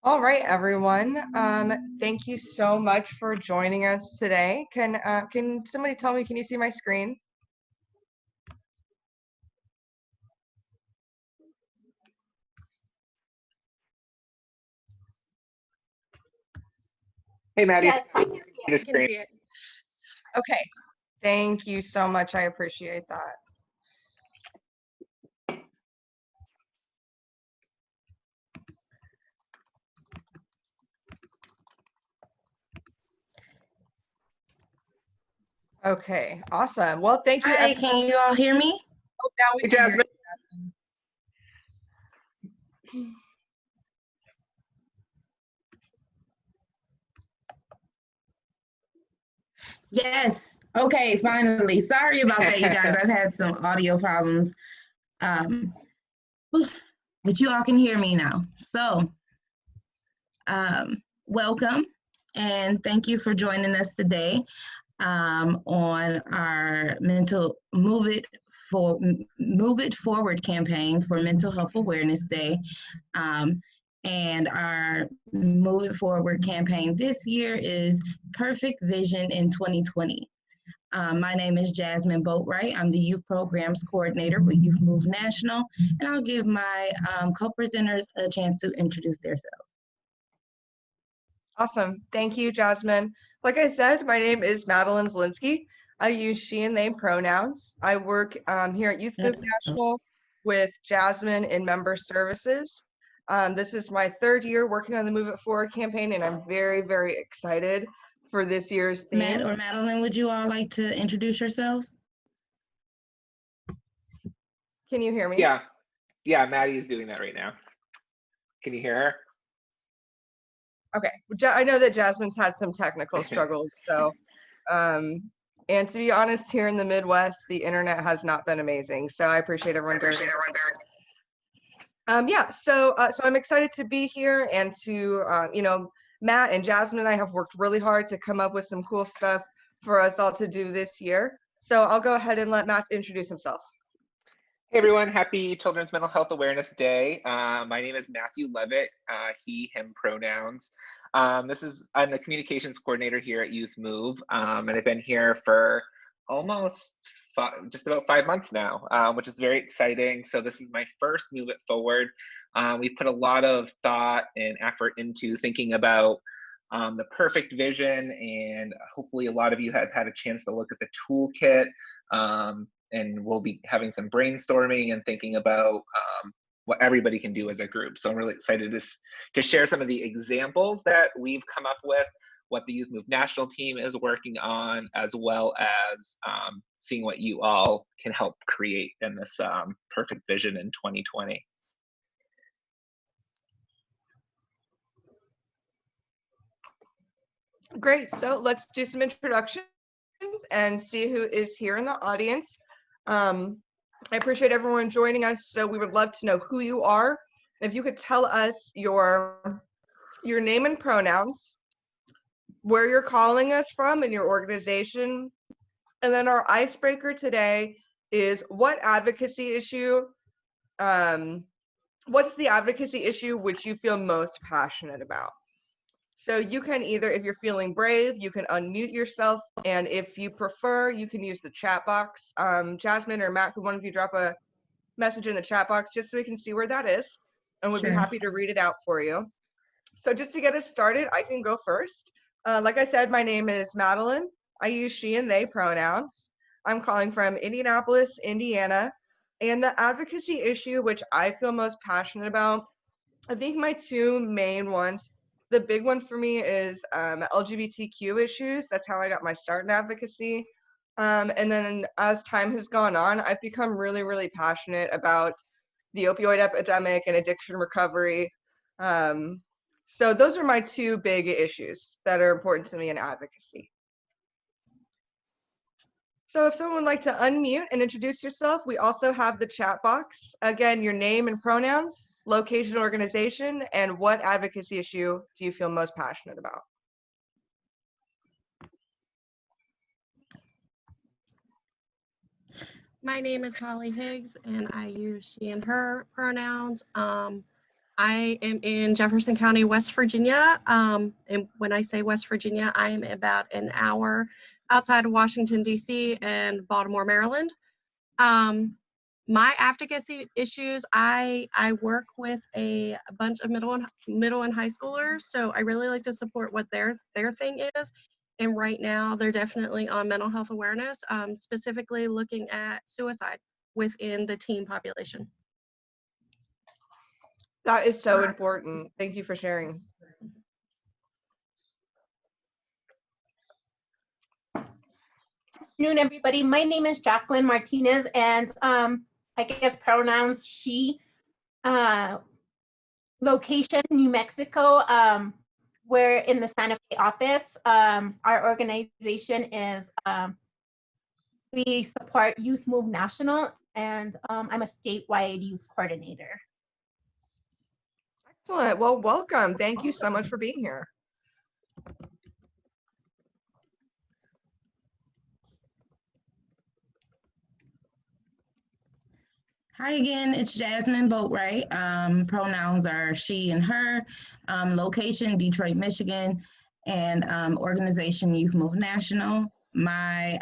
All right, everyone. Thank you so much for joining us today. Can somebody tell me, can you see my screen? Hey, Maddie. Yes, I can see it. I can see it. Okay. Thank you so much. I appreciate that. Okay, awesome. Well, thank you. Hi, can you all hear me? Oh, now we Hey, can hear Jasmine. you, Jasmine. Yes. Okay, finally. Sorry about that, you guys. I've had some audio problems. But you all can hear me now. So, welcome and thank you for joining us today on our Move It Forward campaign for Mental Health Awareness Day. And our Move It Forward campaign this year is Perfect Vision in 2020. My name is Jasmine Boatwright. I'm the Youth Programs Coordinator with Youth Move National, and I'll give my co-presenters a chance to introduce themselves. Awesome. Thank you, Jasmine. Like I said, my name is Madeline Zelinsky. I use she and they pronouns. I work here at Youth Move National with Jasmine in member services. This is my third year working on the Move It Forward campaign, and I'm very, very excited for this year's theme. Matt or Madeline, would you all like to introduce yourselves? Can you hear me? Yeah, Maddie's doing that right now. Can you hear her? Okay, I know that Jasmine's had some technical struggles, so, and to be honest, here in the Midwest, the internet has not been amazing, so I appreciate everyone bearing. Yeah, so I'm excited to be here and to, Matt and Jasmine and I have worked really hard to come up with some cool stuff for us all to do this year. So I'll go ahead and let Matt introduce himself. Hey everyone, happy Children's Mental Health Awareness Day. My name is Matthew Levitt, he, him pronouns. I'm the communications coordinator here at Youth Move, and I've been here for almost just about 5 months now, which is very exciting. So this is my first Move It Forward. We've put a lot of thought and effort into thinking about the perfect vision, and hopefully a lot of you have had a chance to look at the toolkit. And we'll be having some brainstorming and thinking about what everybody can do as a group. So I'm really excited to share some of the examples that we've come up with, what the Youth Move National team is working on, as well as seeing what you all can help create in this perfect vision in 2020. Great, so let's do some introductions and see who is here in the audience. I appreciate everyone joining us. So we would love to know who you are. If you could tell us your name and pronouns, where you're calling us from and your organization. And then our icebreaker today is what's the advocacy issue which you feel most passionate about? So you can either, if you're feeling brave, you can unmute yourself, and if you prefer, you can use the chat box. Jasmine or Matt, could one of you drop a message in the chat box just so we can see where that is, and we'd be happy to read it out for you. So just to get us started, I can go first. Like I said, my name is Madeline. I use she and they pronouns. I'm calling from Indianapolis, Indiana, and the advocacy issue which I feel most passionate about, I think my two main ones. The big one for me is LGBTQ issues. That's how I got my start in advocacy. And then as time has gone on, I've become really, really passionate about the opioid epidemic and addiction recovery. So those are my two big issues that are important to me in advocacy. So if someone would like to unmute and introduce yourself, we also have the chat box. Again, your name and pronouns, location, organization, and what advocacy issue do you feel most passionate about? My name is Holly Higgs, and I use she and her pronouns. I am in Jefferson County, West Virginia. And when I say West Virginia, I am about an hour outside of Washington, D.C. and Baltimore, Maryland. My advocacy issues, I work with a bunch of middle and high schoolers, so I really like to support what their thing is. And right now, they're definitely on mental health awareness, specifically looking at suicide within the teen population. That is so important. Thank you for sharing. Good afternoon, everybody. My name is Jacqueline Martinez, and I guess pronouns she. Location, New Mexico. We're in the Santa Fe office. Our organization is, we support Youth Move National, and I'm a statewide youth coordinator. Excellent. Well, welcome. Thank you so much for being here. Hi again, it's Jasmine Boatwright. Pronouns are she and her. Location, Detroit, Michigan, and organization Youth Move National. My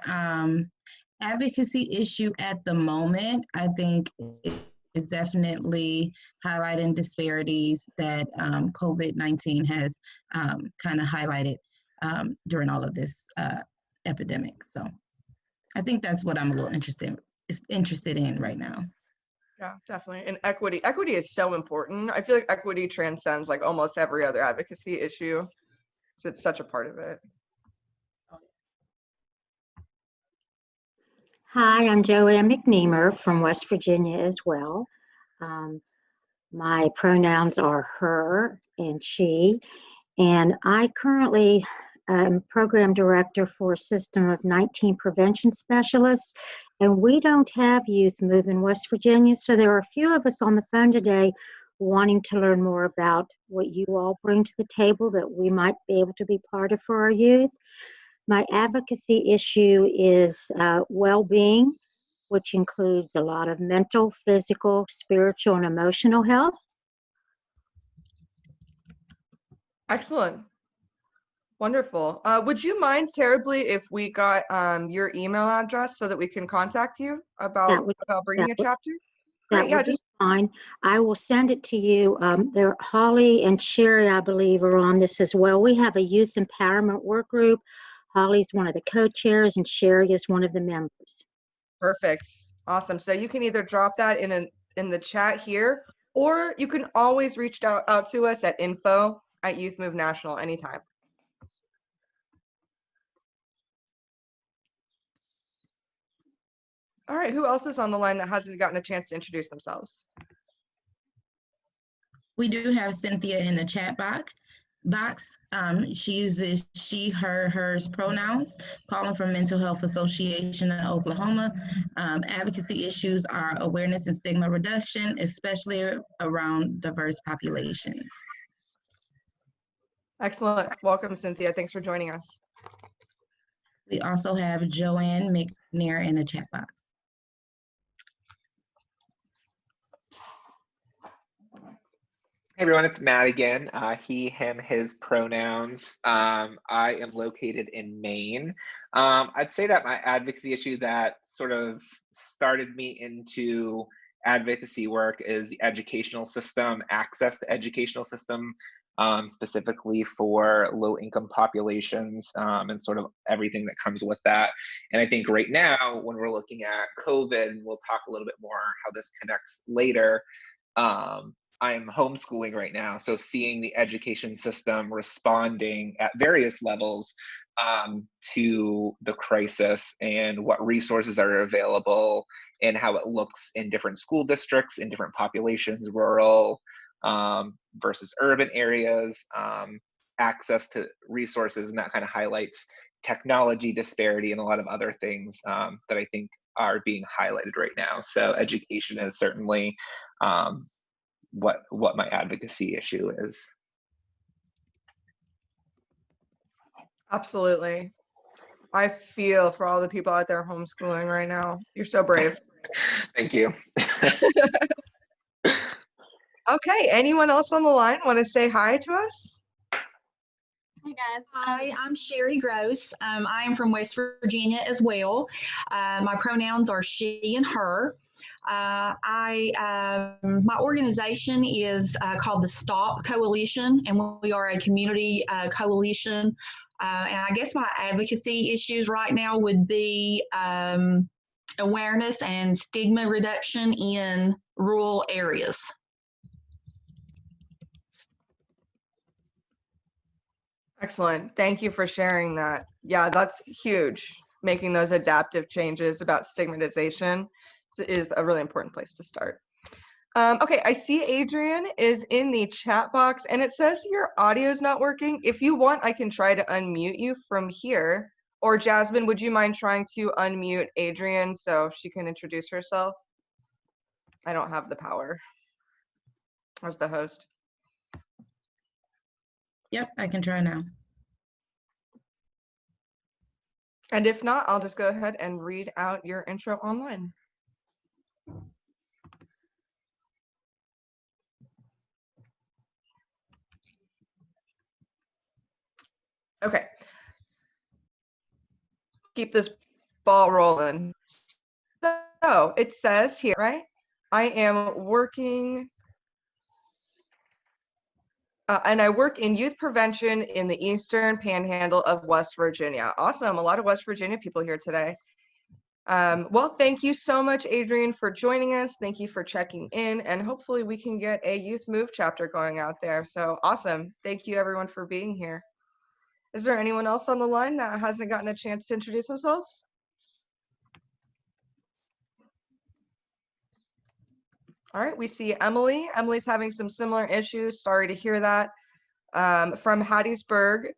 advocacy issue at the moment, I think, is definitely highlighting disparities that COVID-19 has kind of highlighted during all of this epidemic. So I think that's what I'm a little interested in right now. Yeah, definitely. And equity. Equity is so important. I feel like equity transcends like almost every other advocacy issue. So it's such a part of it. Hi, I'm Joanne McNeamer from West Virginia as well. My pronouns are her and she, and I currently am program director for a system of 19 prevention specialists, and we don't have Youth Move in West Virginia, so there are a few of us on the phone today wanting to learn more about what you all bring to the table that we might be able to be part of for our youth. My advocacy issue is well-being, which includes a lot of mental, physical, spiritual, and emotional health. Excellent. Wonderful. Would you mind terribly if we got your email address so that we can contact you about bringing a chapter? That would be fine. I will send it to you. There, Holly and Sherry, I believe, are on this as well. We have a youth empowerment work group. Holly's one of the co-chairs and Sherry is one of the members. Perfect. Awesome. So you can either drop that in the chat here, or you can always reach out to us at info@Youth Move National anytime. All right, who else is on the line that hasn't gotten a chance to introduce themselves? We do have Cynthia in the chat box. She uses she, her, hers pronouns, calling from Mental Health Association of Oklahoma. Advocacy issues are awareness and stigma reduction, especially around diverse populations. Excellent. Welcome, Cynthia. Thanks for joining us. We also have Joanne McNair in the chat box. Hey everyone, it's Matt again. He, him, his pronouns. I am located in Maine. I'd say that my advocacy issue that sort of started me into advocacy work is the educational system, access to educational system, specifically for low-income populations and sort of everything that comes with that. And I think right now, when we're looking at COVID, and we'll talk a little bit more how this connects later, I'm homeschooling right now, so seeing the education system responding at various levels to the crisis and what resources are available and how it looks in different school districts, in different populations, rural versus urban areas, access to resources, and that kind of highlights technology disparity and a lot of other things that I think are being highlighted right now. So education is certainly what my advocacy issue is. Absolutely. I feel for all the people out there homeschooling right now. You're so brave. Thank you. Okay, anyone else on the line want to say hi to us? Hey guys, hi, I'm Sherry Gross. I am from West Virginia as well. My pronouns are she and her. My organization is called the STOP Coalition, and we are a community coalition. And I guess my advocacy issues right now would be awareness and stigma reduction in rural areas. Excellent. Thank you for sharing that. Yeah, that's huge. Making those adaptive changes about stigmatization is a really important place to start. Okay, I see Adrian is in the chat box and it says your audio is not working. If you want, I can try to unmute you from here. Or Jasmine, would you mind trying to unmute Adrian so she can introduce herself? I don't have the power as the host. Yep, I can try now. And if not, I'll just go ahead and read out your intro online. Okay. Keep this ball rolling. So it says here, right? I am working and I work in youth prevention in the Eastern Panhandle of West Virginia. Awesome. A lot of West Virginia people here today. Well, thank you so much, Adrian, for joining us. Thank you for checking in, and hopefully we can get a Youth Move chapter going out there. So awesome. Thank you, everyone, for being here. Is there anyone else on the line that hasn't gotten a chance to introduce themselves? All right, we see Emily. Emily's having some similar issues. Sorry to hear that. From Hattiesburg,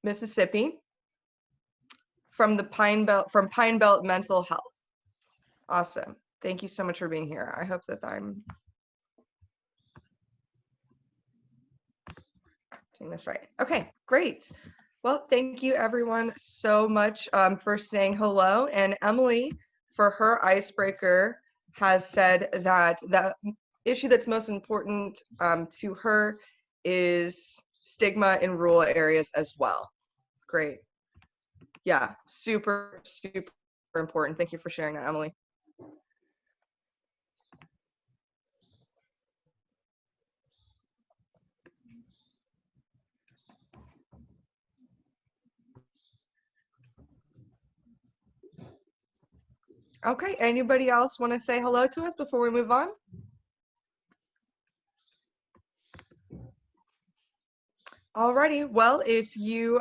Mississippi, from Pine Belt Mental Health. Awesome. Thank you so much for being here. I hope that I'm doing this right. Okay, great. Well, thank you everyone so much for saying hello. And Emily, for her icebreaker, has said that the issue that's most important to her is stigma in rural areas as well. Great. Yeah, super, super important. Thank you for sharing that, Emily. Okay, anybody else want to say hello to us before we move on? Alrighty, well, if you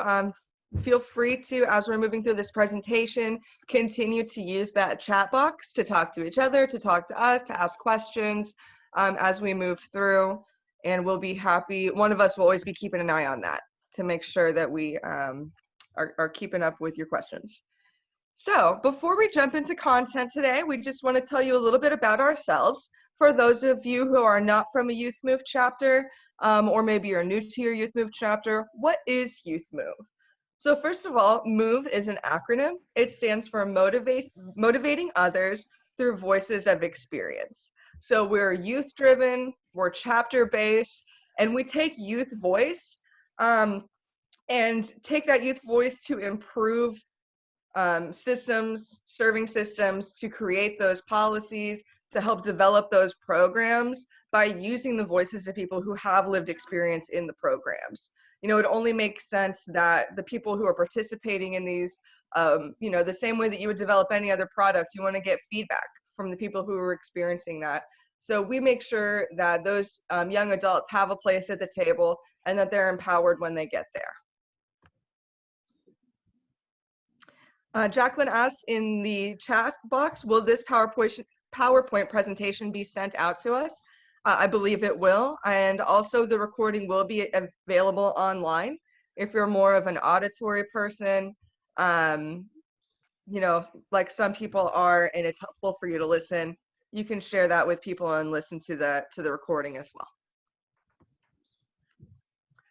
feel free to, as we're moving through this presentation, continue to use that chat box to talk to each other, to talk to us, to ask questions as we move through, and we'll be happy. One of us will always be keeping an eye on that to make sure that we are keeping up with your questions. So before we jump into content today, we just want to tell you a little bit about ourselves. For those of you who are not from a Youth Move chapter, or maybe you're new to your Youth Move chapter, what is Youth Move? So first of all, MOVE is an acronym. It stands for Motivating Others Through Voices of Experience. So we're youth-driven, we're chapter-based, and we take youth voice and take that youth voice to improve systems, serving systems, to create those policies, to help develop those programs by using the voices of people who have lived experience in the programs. You know, it only makes sense that the people who are participating in these, you know, the same way that you would develop any other product, you want to get feedback from the people who are experiencing that. So we make sure that those young adults have a place at the table and that they're empowered when they get there. Jacqueline asked in the chat box, will this PowerPoint presentation be sent out to us? I believe it will, and also the recording will be available online. If you're more of an auditory person, you know, like some people are, and it's helpful for you to listen, you can share that with people and listen to the recording as well.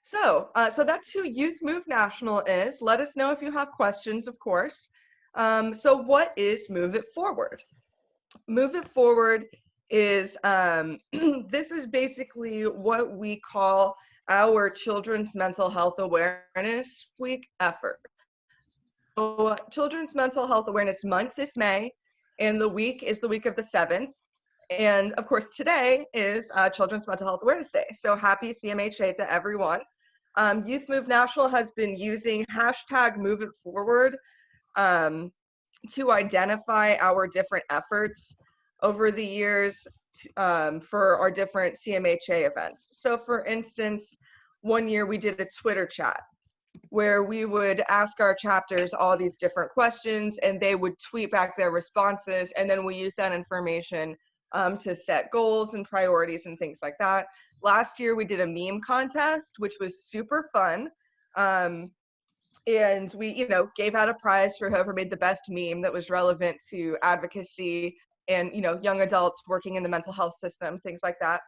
So that's who Youth Move National is. Let us know if you have questions, of course. So what is Move It Forward? Move It Forward is this is basically what we call our Children's Mental Health Awareness Week effort. So Children's Mental Health Awareness Month is May, and the week is the week of the 7th. And of course, today is Children's Mental Health Awareness Day. So happy CMHA to everyone. Youth Move National has been using hashtag Move It Forward to identify our different efforts over the years for our different CMHA events. So for instance, one year we did a Twitter chat where we would ask our chapters all these different questions and they would tweet back their responses, and then we use that information to set goals and priorities and things like that. Last year we did a meme contest, which was super fun. And we, gave out a prize for whoever made the best meme that was relevant to advocacy and, young adults working in the mental health system, things like that.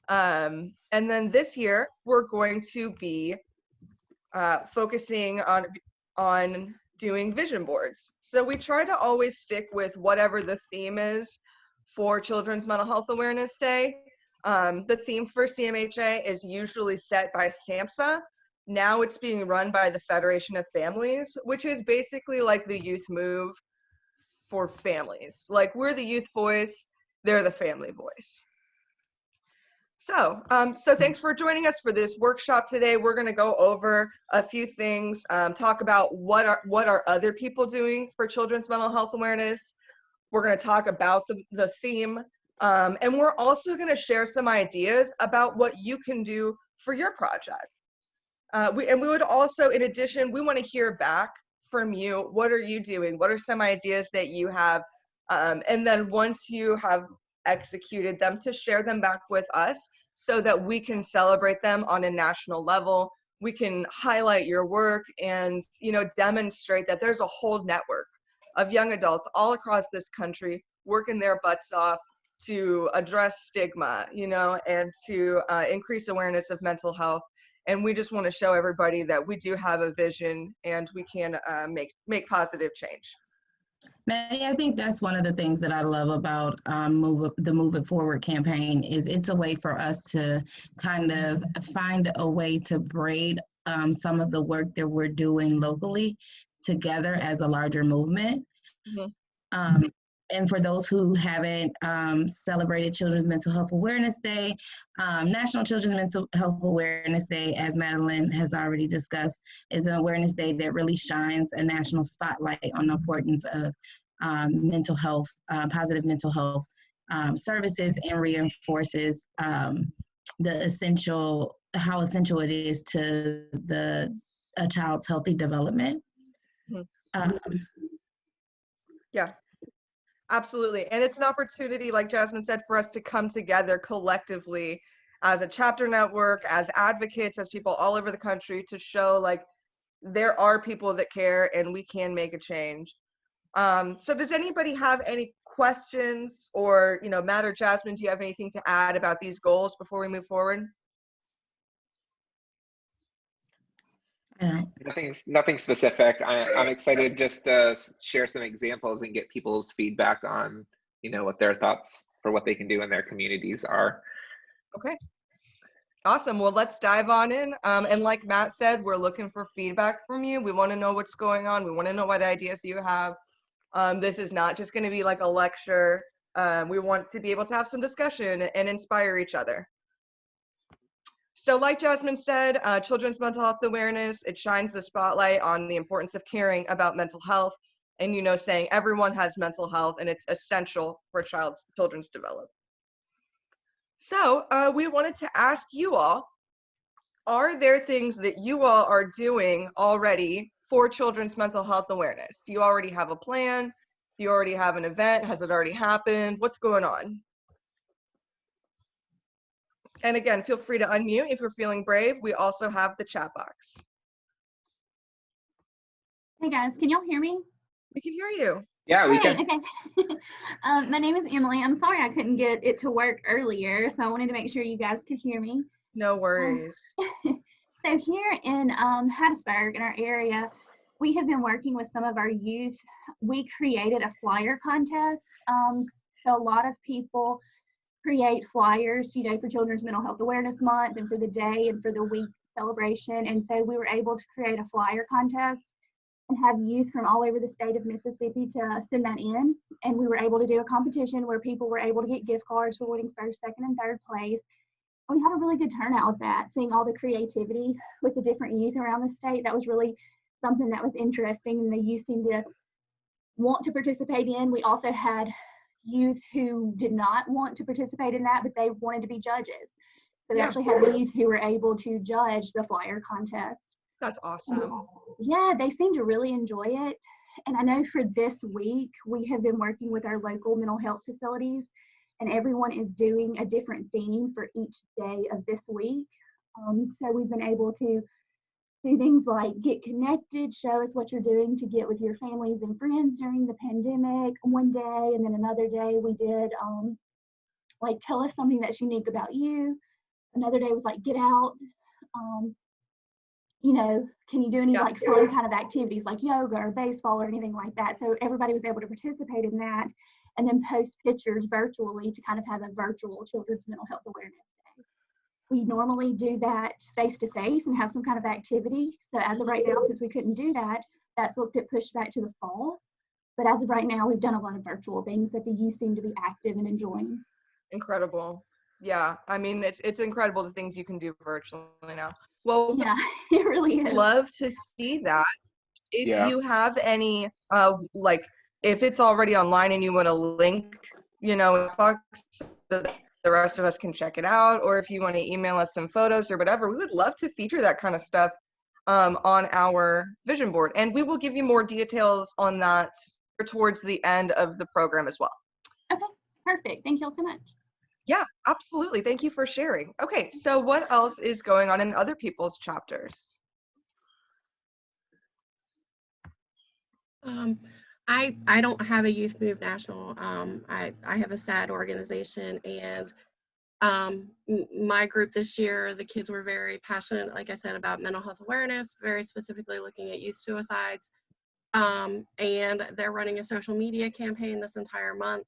And then this year we're going to be focusing on doing vision boards. So we try to always stick with whatever the theme is for Children's Mental Health Awareness Day. The theme for CMHA is usually set by SAMHSA. Now it's being run by the Federation of Families, which is basically like the youth move for families. Like, we're the youth voice, they're the family voice. So thanks for joining us for this workshop today. We're going to go over a few things, talk about what are other people doing for children's mental health awareness. We're going to talk about the theme, and we're also going to share some ideas about what you can do for your project. We would also, in addition, we want to hear back from you. What are you doing? What are some ideas that you have? And then once you have executed them, to share them back with us so that we can celebrate them on a national level. We can highlight your work and, demonstrate that there's a whole network of young adults all across this country working their butts off to address stigma, and to increase awareness of mental health. And we just want to show everybody that we do have a vision and we can make positive change. Maddie, I think that's one of the things that I love about the Move It Forward campaign is it's a way for us to kind of find a way to braid some of the work that we're doing locally together as a larger movement. Mm-hmm. And for those who haven't celebrated Children's Mental Health Awareness Day, National Children's Mental Health Awareness Day, as Madeline has already discussed, is an awareness day that really shines a national spotlight on the importance of mental health, positive mental health services, and reinforces how essential it is to a child's healthy development. Yeah. Absolutely. And it's an opportunity, like Jasmine said, for us to come together collectively as a chapter network, as advocates, as people all over the country, to show like there are people that care and we can make a change. So does anybody have any questions, or, Matt or Jasmine, do you have anything to add about these goals before we move forward? Nothing specific. I'm excited just to share some examples and get people's feedback on, what their thoughts for what they can do in their communities are. Okay. Awesome. Well, let's dive on in. And like Matt said, we're looking for feedback from you. We want to know what's going on. We want to know what ideas you have. This is not just going to be like a lecture. We want to be able to have some discussion and inspire each other. So like Jasmine said, Children's Mental Health Awareness, it shines the spotlight on the importance of caring about mental health and, saying everyone has mental health and it's essential for children's development. So we wanted to ask you all, are there things that you all are doing already for children's mental health awareness? Do you already have a plan? Do you already have an event? Has it already happened? What's going on? And again, feel free to unmute if you're feeling brave. We also have the chat box. Hey guys, can y'all hear me? We can hear you. Yeah, we can. Okay. My name is Emily. I'm sorry I couldn't get it to work earlier, so I wanted to make sure you guys could hear me. No worries. So here in Hattiesburg, in our area, we have been working with some of our youth. We created a flyer contest. So a lot of people create flyers, you know, for Children's Mental Health Awareness Month and for the day and for the week celebration. And so we were able to create a flyer contest and have youth from all over the state of Mississippi to send that in. And we were able to do a competition where people were able to get gift cards for winning first, second, and third place. And we had a really good turnout with that, seeing all the creativity with the different youth around the state. That was really something that was interesting, and the youth seemed to want to participate in. We also had youth who did not want to participate in that, but they wanted to be judges. So we actually had youth who were able to judge the flyer contest. That's awesome. Yeah, they seem to really enjoy it. And I know for this week, we have been working with our local mental health facilities, and everyone is doing a different theme for each day of this week. So we've been able to do things like get connected, show us what you're doing to get with your families and friends during the pandemic one day, and then another day we did like tell us something that's unique about you. Another day was like get out, you know, can you do any like fun kind of activities like yoga or baseball or anything like that? So everybody was able to participate in that and then post pictures virtually to kind of have a virtual Children's Mental Health Awareness Day. We normally do that face-to-face and have some kind of activity. So as of right now, since we couldn't do that, that's looked at pushed back to the fall. But as of right now, we've done a lot of virtual things that the youth seem to be active and enjoying. Incredible. Yeah, I mean, it's incredible the things you can do virtually now. Well, yeah, it really is. Love to see that. If you have any, like, if it's already online and you want to link, you know, so that the rest of us can check it out, or if you want to email us some photos or whatever, we would love to feature that kind of stuff on our vision board. And we will give you more details on that towards the end of the program as well. Okay, perfect. Thank you all so much. Yeah, absolutely. Thank you for sharing. Okay, so what else is going on in other people's chapters? I don't have a Youth Move National. I have a SAD organization, and my group this year, the kids were very passionate, like I said, about mental health awareness, very specifically looking at youth suicides. And they're running a social media campaign this entire month.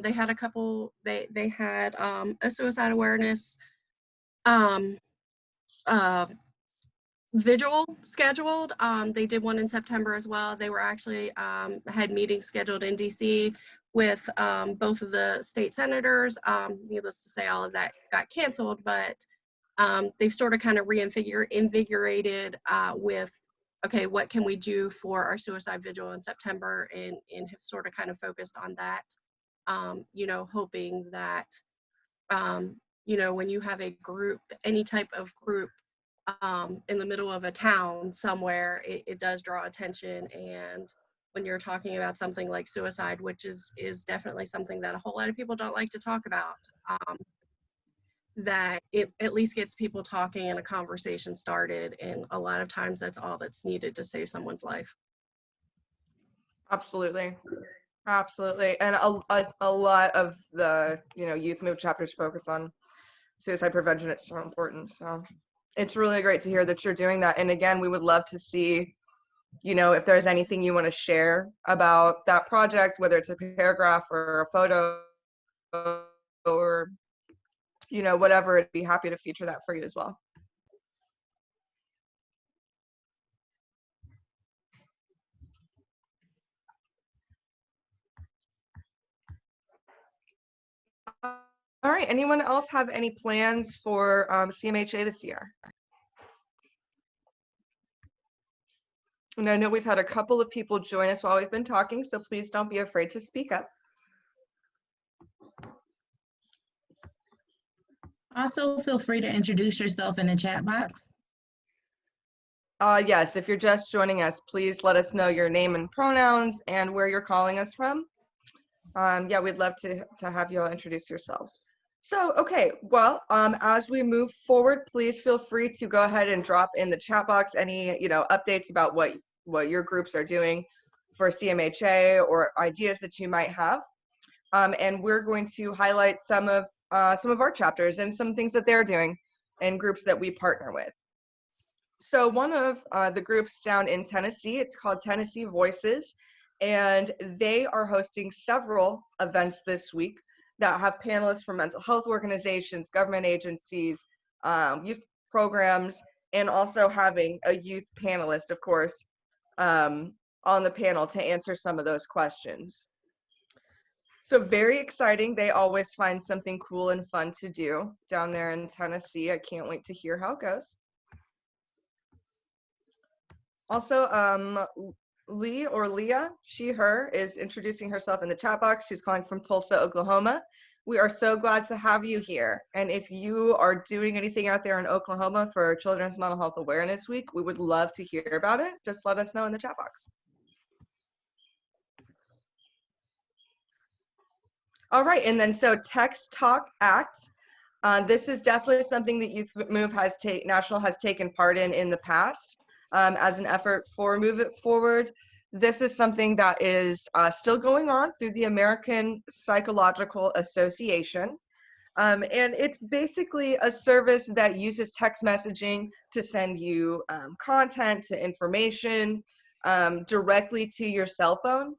They had a couple, they had a suicide awareness vigil scheduled. They did one in September as well. They were actually had meetings scheduled in DC with both of the state senators. Needless to say, all of that got canceled, but they've sort of kind of invigorated with, okay, what can we do for our suicide vigil in September, and have sort of kind of focused on that, you know, hoping that, you know, when you have a group, any type of group, in the middle of a town somewhere, it does draw attention. And when you're talking about something like suicide, which is definitely something that a whole lot of people don't like to talk about, that it at least gets people talking and a conversation started. And a lot of times that's all that's needed to save someone's life. Absolutely. Absolutely. And a lot of the, you know, Youth Move chapters focus on suicide prevention. It's so important. So it's really great to hear that you're doing that. And again, we would love to see, you know, if there's anything you want to share about that project, whether it's a paragraph or a photo or, you know, whatever, I'd be happy to feature that for you as well. All right, anyone else have any plans for CMHA this year? And I know we've had a couple of people join us while we've been talking, so please don't be afraid to speak up. Also, feel free to introduce yourself in the chat box. Yes, if you're just joining us, please let us know your name and pronouns and where you're calling us from. Yeah, we'd love to have you all introduce yourselves. So, okay, well, as we move forward, please feel free to go ahead and drop in the chat box any, you know, updates about what your groups are doing for CMHA or ideas that you might have. And we're going to highlight some of our chapters and some things that they're doing and groups that we partner with. So one of the groups down in Tennessee, it's called Tennessee Voices, and they are hosting several events this week that have panelists from mental health organizations, government agencies, youth programs, and also having a youth panelist, of course, on the panel to answer some of those questions. So very exciting. They always find something cool and fun to do down there in Tennessee. I can't wait to hear how it goes. Also, Lee or Leah, she, her, is introducing herself in the chat box. She's calling from Tulsa, Oklahoma. We are so glad to have you here. And if you are doing anything out there in Oklahoma for Children's Mental Health Awareness Week, we would love to hear about it. Just let us know in the chat box. All right, and then so Text Talk Act. This is definitely something that Youth Move National has taken part in the past as an effort for Move It Forward. This is something that is still going on through the American Psychological Association. And it's basically a service that uses text messaging to send you content, to information directly to your cell phone.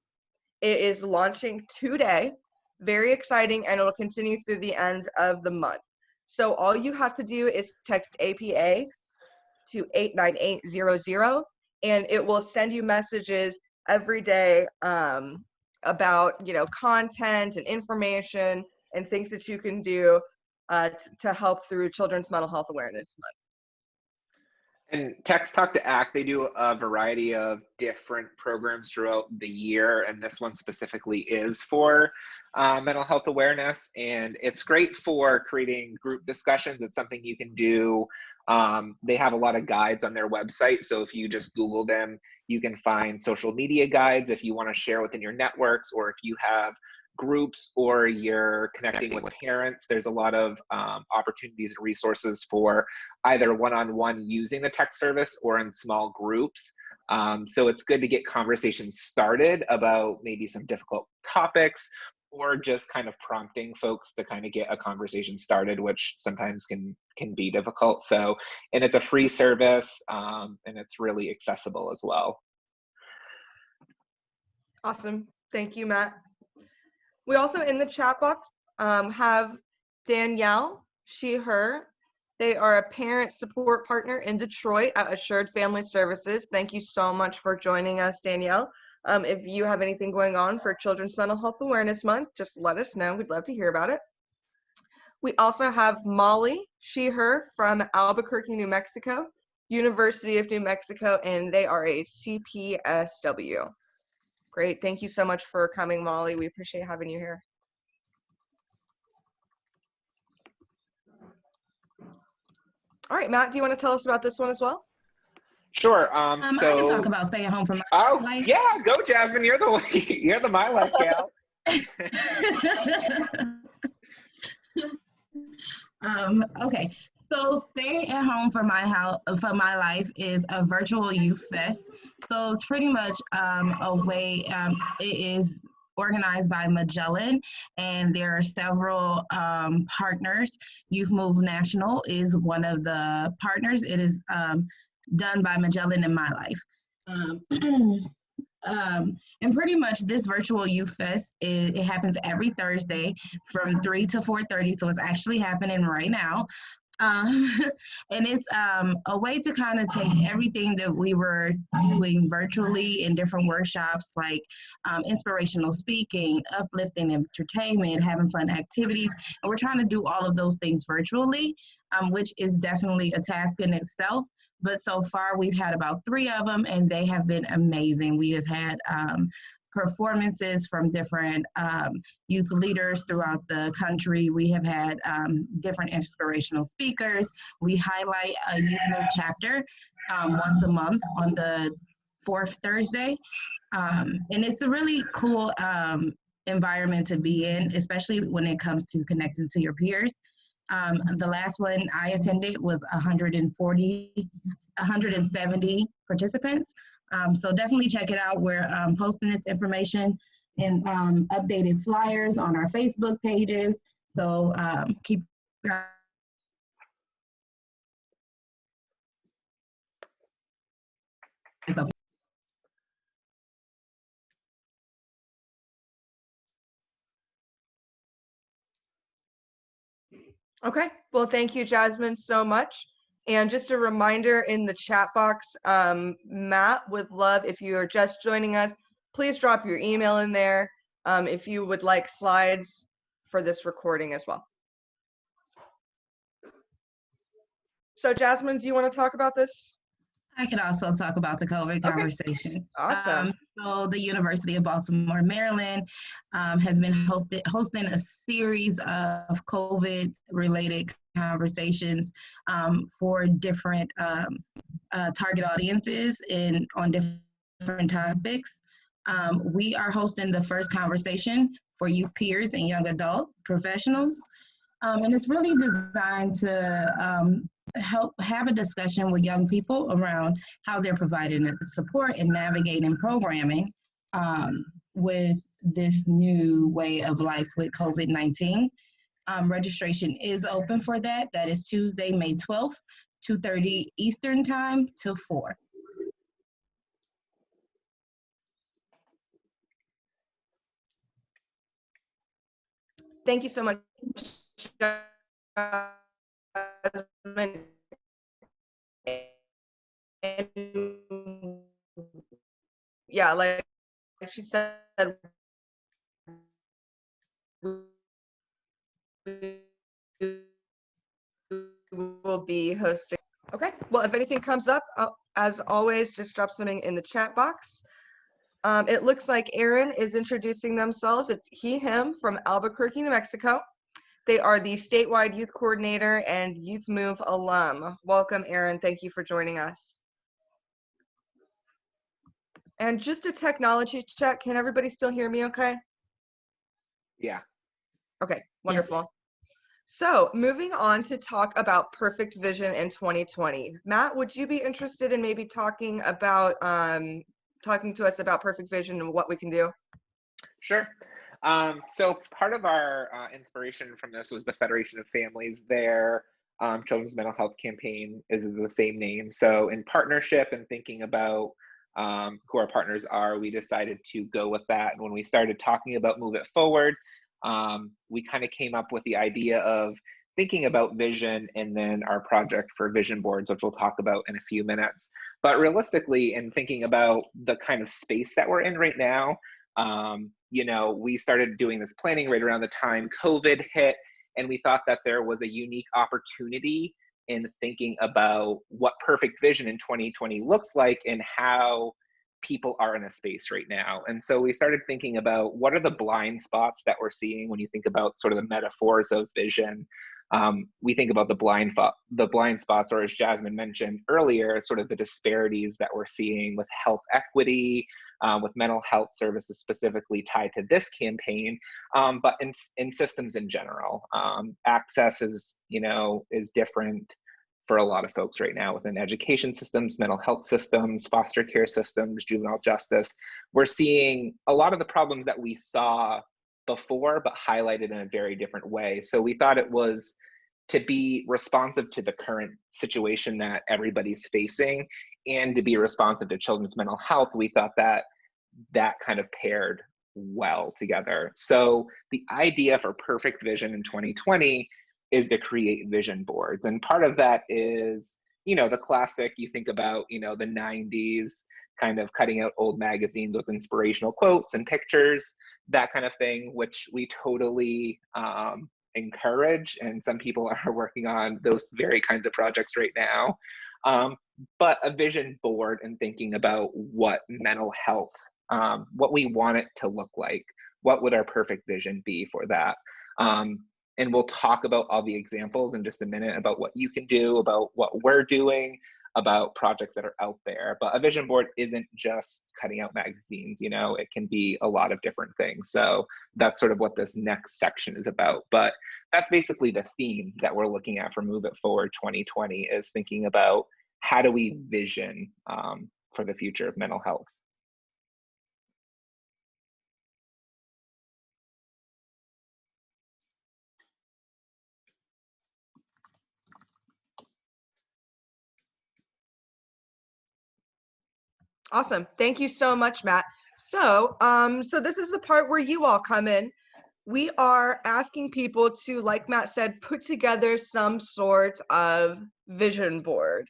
It is launching today. Very exciting, and it'll continue through the end of the month. So all you have to do is text APA to 89800, and it will send you messages every day about, you know, content and information and things that you can do to help through Children's Mental Health Awareness Month. And Text Talk to Act, they do a variety of different programs throughout the year, and this one specifically is for mental health awareness, and it's great for creating group discussions. It's something you can do. They have a lot of guides on their website, so if you just Google them, you can find social media guides if you want to share within your networks, or if you have groups or you're connecting with parents. There's a lot of opportunities and resources for either one-on-one using the text service or in small groups. So it's good to get conversations started about maybe some difficult topics, or just kind of prompting folks to kind of get a conversation started, which sometimes can be difficult. So, and it's a free service, and it's really accessible as well. Awesome. Thank you, Matt. We also in the chat box have Danielle, she, her. They are a parent support partner in Detroit at Assured Family Services. Thank you so much for joining us, Danielle. If you have anything going on for Children's Mental Health Awareness Month, just let us know. We'd love to hear about it. We also have Molly, she, her, from Albuquerque, New Mexico, University of New Mexico, and they are a CPSW. Great. Thank you so much for coming, Molly. We appreciate having you here. All right, Matt, do you want to tell us about this one as well? Sure. I can talk about staying home from my life. Yeah, go Jasmine. You're the My Life gal. Okay. So Stay at Home for My Life is a virtual youth fest. So it's pretty much a way, it is organized by Magellan, and there are several partners. Youth Move National is one of the partners. It is done by Magellan and My Life. And pretty much this virtual youth fest, it happens every Thursday from 3 to 4:30, so it's actually happening right now. And it's a way to kind of take everything that we were doing virtually in different workshops, like inspirational speaking, uplifting entertainment, having fun activities, and we're trying to do all of those things virtually, which is definitely a task in itself. But so far, we've had about 3 of them, and they have been amazing. We have had performances from different youth leaders throughout the country. We have had different inspirational speakers. We highlight a Youth Move chapter once a month on the 4th Thursday. And it's a really cool environment to be in, especially when it comes to connecting to your peers. The last one I attended was 170 participants. So definitely check it out. We're posting this information and updated flyers on our Facebook pages. So keep your eyes open. Okay, well, thank you, Jasmine, so much. And just a reminder in the chat box, Matt would love, if you are just joining us, please drop your email in there if you would like slides for this recording as well. So Jasmine, do you want to talk about this? I can also talk about the COVID conversation. Awesome. So the University of Baltimore, Maryland has been hosting a series of COVID-related conversations for different target audiences on different topics. We are hosting the first conversation for youth peers and young adult professionals. And it's really designed to help have a discussion with young people around how they're providing support and navigating programming with this new way of life with COVID-19. Registration is open for that. That is Tuesday, May 12th, 2:30 Eastern time till 4. Thank you so much, Jasmine. And yeah, like she said, we will be hosting. Okay, well, if anything comes up, as always, just drop something in the chat box. It looks like Aaron is introducing themselves. It's he, him from Albuquerque, New Mexico. They are the statewide youth coordinator and Youth Move alum. Welcome, Aaron. Thank you for joining us. And just a technology check. Can everybody still hear me okay? Yeah. Okay, wonderful. Yeah. So moving on to talk about Perfect Vision in 2020. Matt, would you be interested in maybe talking about talking to us about Perfect Vision and what we can do? Sure. So part of our inspiration from this was the Federation of Families. Their children's mental health campaign is the same name. So in partnership and thinking about who our partners are, we decided to go with that. And when we started talking about Move It Forward, we kind of came up with the idea of thinking about vision and then our project for vision boards, which we'll talk about in a few minutes. But realistically, in thinking about the kind of space that we're in right now, you know, we started doing this planning right around the time COVID hit, and we thought that there was a unique opportunity in thinking about what perfect vision in 2020 looks like and how people are in a space right now. And so we started thinking about what are the blind spots that we're seeing when you think about sort of the metaphors of vision. We think about the blind spots, or as Jasmine mentioned earlier, sort of the disparities that we're seeing with health equity, with mental health services specifically tied to this campaign, but in systems in general. Access is, you know, is different for a lot of folks right now within education systems, mental health systems, foster care systems, juvenile justice. We're seeing a lot of the problems that we saw before, but highlighted in a very different way. So we thought it was to be responsive to the current situation that everybody's facing and to be responsive to children's mental health. We thought that that kind of paired well together. So the idea for Perfect Vision in 2020 is to create vision boards. And part of that is, you know, the classic, you think about, you know, the 90s kind of cutting out old magazines with inspirational quotes and pictures, that kind of thing, which we totally encourage. And some people are working on those very kinds of projects right now. But a vision board and thinking about what mental health, what we want it to look like, what would our perfect vision be for that? And we'll talk about all the examples in just a minute about what you can do, about what we're doing, about projects that are out there. But a vision board isn't just cutting out magazines, you know, it can be a lot of different things. So that's sort of what this next section is about. But that's basically the theme that we're looking at for Move It Forward 2020, is thinking about how do we vision for the future of mental health. Awesome. Thank you so much, Matt. So, so this is the part where you all come in. we are asking people to, like Matt said, put together some sort of vision board.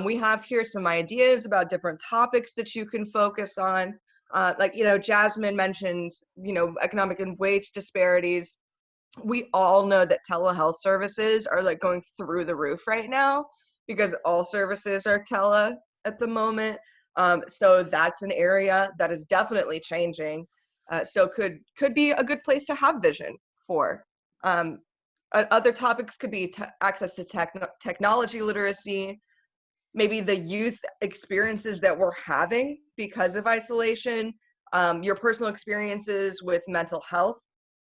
We have here some ideas about different topics that you can focus on. Like, Jasmine mentioned, economic and wage disparities. We all know that telehealth services are like going through the roof right now because all services are tele at the moment. So that's an area that is definitely changing. So could be a good place to have vision for. Other topics could be access to technology literacy, maybe the youth experiences that we're having because of isolation, your personal experiences with mental health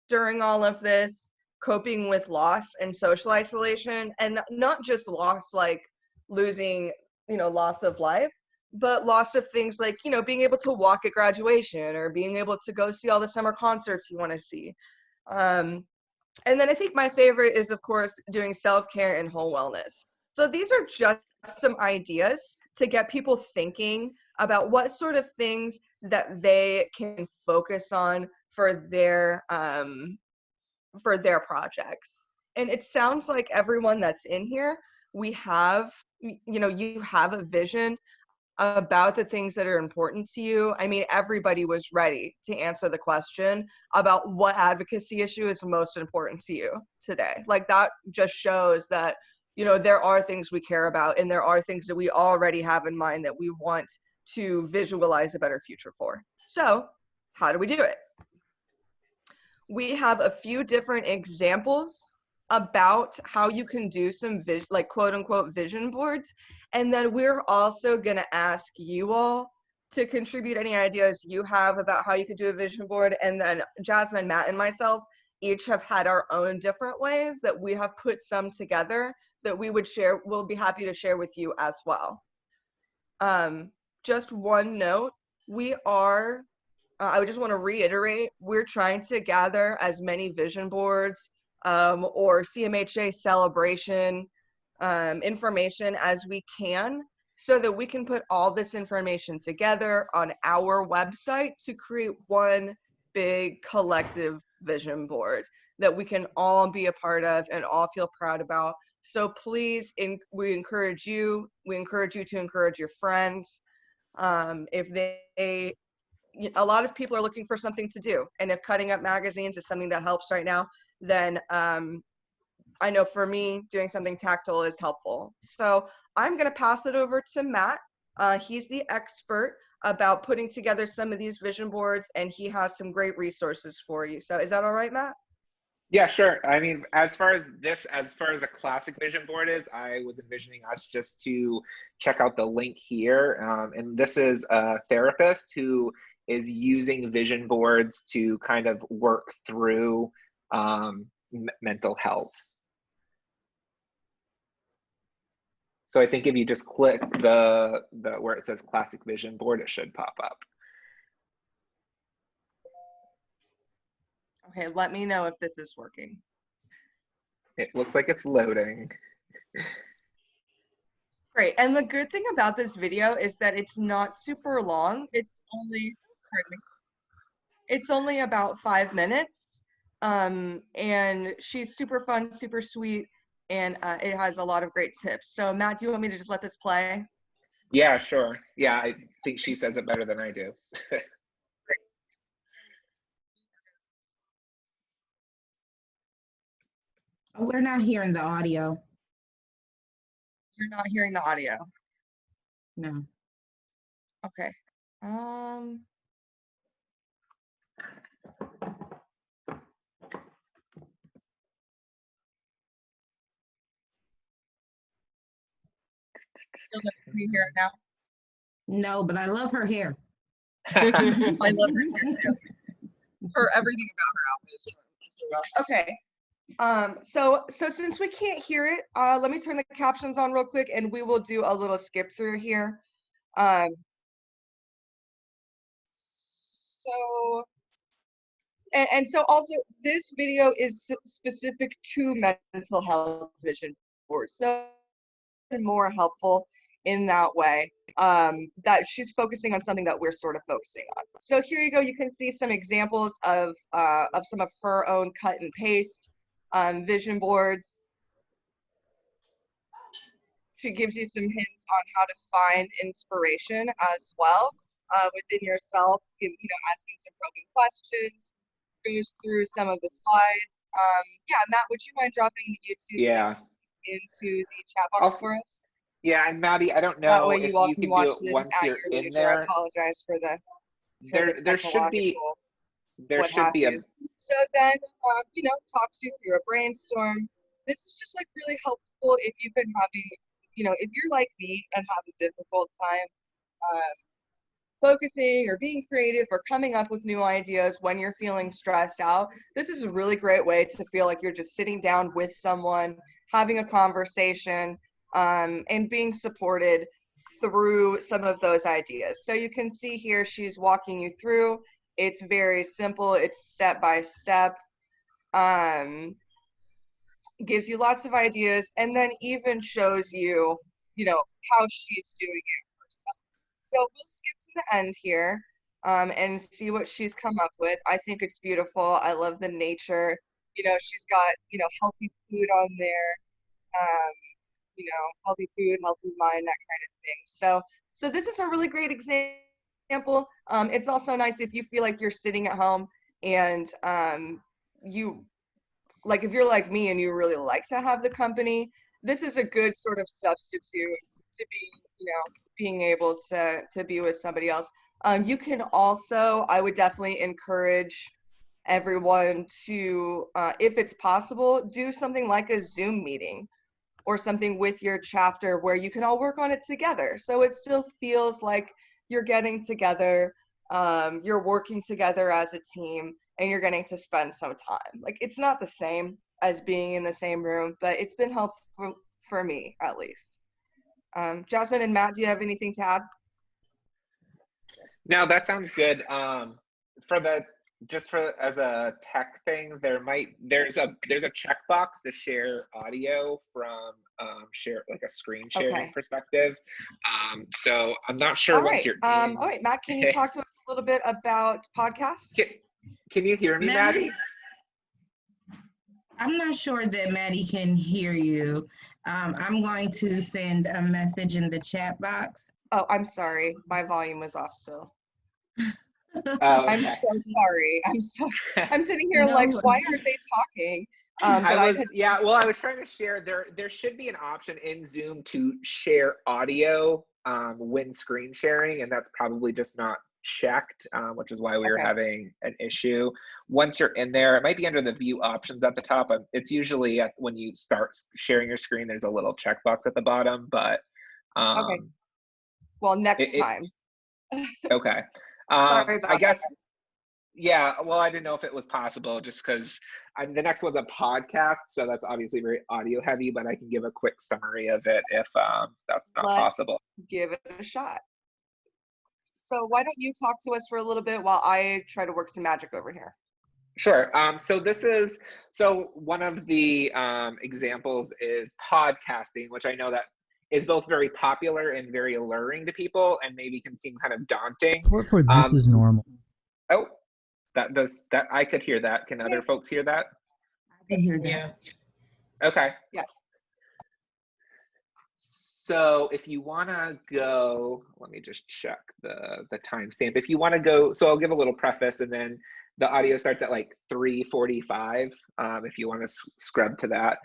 during all of this, coping with loss and social isolation, and not just loss like losing, loss of life, but loss of things like, being able to walk at graduation or being able to go see all the summer concerts you want to see. And then I think my favorite is, of course, doing self-care and whole wellness. So these are just some ideas to get people thinking about what sort of things that they can focus on for their projects. And it sounds like everyone that's in here, you have a vision about the things that are important to you. I mean, everybody was ready to answer the question about what advocacy issue is most important to you today. Like, that just shows that, there are things we care about, and there are things that we already have in mind that we want to visualize a better future for. So how do we do it? We have a few different examples about how you can do some quote unquote vision boards. And then we're also going to ask you all to contribute any ideas you have about how you could do a vision board. And then Jasmine, Matt, and myself each have had our own different ways that we have put some together that we would share. We'll be happy to share with you as well. Just one note, I would just want to reiterate, we're trying to gather as many vision boards or CMHA celebration information as we can so that we can put all this information together on our website to create one big collective vision board that we can all be a part of and all feel proud about. So please, we encourage you to encourage your friends. If a lot of people are looking for something to do, and if cutting up magazines is something that helps right now, then I know for me, doing something tactile is helpful. So I'm going to pass it over to Matt. He's the expert about putting together some of these vision boards, and he has some great resources for you. So is that all right, Matt? Yeah, sure. I mean, as far as a classic vision board is, I was envisioning us just to check out the link here. And this is a therapist who is using vision boards to kind of work through mental health. So I think if you just click the where it says classic vision board, it should pop up. Okay, let me know if this is working. It looks like it's loading. Great. And the good thing about this video is that it's not super long. It's only about 5 minutes. And she's super fun, super sweet, and it has a lot of great tips. So Matt, do you want me to just let this play? Yeah, sure. Yeah, I think she says it better than I do. We're not hearing the audio. You're not hearing the audio? No. Okay. Still can you hear it now? No, but I love her hair. I love her hair too. Everything about her outfit is so well. Okay. So since we can't hear it, let me turn the captions on real quick, and we will do a little skip through here. So also this video is specific to mental health vision boards. So more helpful in that way, that she's focusing on something that we're sort of focusing on. So here you go. You can see some examples of some of her own cut and paste vision boards. She gives you some hints on how to find inspiration as well within yourself, asking some probing questions, goes through some of the slides. Yeah, Matt, would you mind dropping the YouTube link into the chat box for us? Yeah, and Maddie, I don't That know way if you all you can can watch do it this once at you're your in leisure. I there. apologize for the There should be So then, talks you through a brainstorm. This is just like really helpful if you've been having, if you're like me and have a difficult time focusing or being creative or coming up with new ideas when you're feeling stressed out. This is a really great way to feel like you're just sitting down with someone, having a conversation, and being supported through some of those ideas. So you can see here she's walking you through. It's very simple. It's step by step. Gives you lots of ideas, and then even shows you, how she's doing it herself. So we'll skip to the end here and see what she's come up with. I think it's beautiful. I love the nature. She's got, healthy food on there. Healthy food, healthy mind, that kind of thing. So this is a really great example. It's also nice if you feel like you're sitting at home and if you're like me and you really like to have the company, this is a good sort of substitute to be, being able to be with somebody else. You can also, I would definitely encourage everyone to, if it's possible, do something like a Zoom meeting or something with your chapter where you can all work on it together. So it still feels like you're getting together, you're working together as a team, and you're getting to spend some time. Like, it's not the same as being in the same room, but it's been helpful for me, at least. Jasmine and Matt, do you have anything to add? No, that sounds good. As a tech thing, there's a checkbox to share audio from share like a screen sharing perspective. So I'm not sure once you're in. All right, Matt, can you talk to us a little bit about podcasts? Can you hear me, Maddie? I'm not sure that Maddie can hear you. I'm going to send a message in the chat box. Oh, I'm sorry. My volume was off still. Oh, okay. I'm so sorry. I'm sitting here like, why aren't they talking? I was trying to share. There should be an option in Zoom to share audio when screen sharing, and that's probably just not checked, which is why we were having an issue. Once you're in there, it might be under the view options at the top. It's usually when you start sharing your screen, there's a little checkbox at the bottom, but okay. Well, next time. Okay. Sorry about I guess. that. Yeah, well, I didn't know if it was possible just because the next one's a podcast, so that's obviously very audio heavy, but I can give a quick summary of it if that's not possible. Give it a shot. So why don't you talk to us for a little bit while I try to work some magic over here? Sure. So one of the examples is podcasting, which I know that is both very popular and very alluring to people and maybe can seem kind of daunting. Support for this is normal. Oh, that I could hear that. Can other folks hear that? I can hear that. Yeah. Okay. Yeah. So if you want to go, let me just check the timestamp. If you want to go, so I'll give a little preface and then the audio starts at like 3:45 if you want to scrub to that.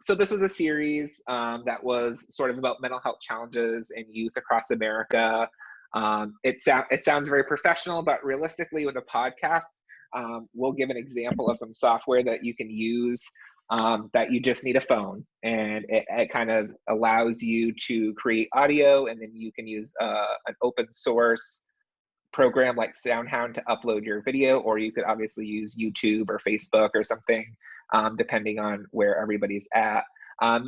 So this was a series that was sort of about mental health challenges in youth across America. It sounds very professional, but realistically with a podcast, we'll give an example of some software that you can use that you just need a phone, and it kind of allows you to create audio, and then you can use an open source program like SoundHound to upload your video, or you could obviously use YouTube or Facebook or something, depending on where everybody's at.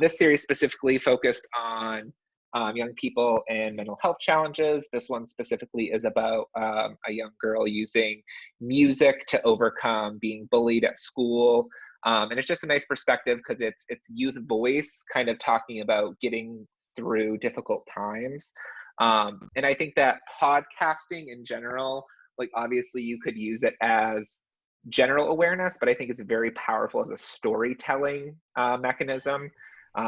This series specifically focused on young people and mental health challenges. This one specifically is about a young girl using music to overcome being bullied at school. And it's just a nice perspective because it's youth voice kind of talking about getting through difficult times. And I think that podcasting in general, like obviously you could use it as general awareness, but I think it's very powerful as a storytelling mechanism,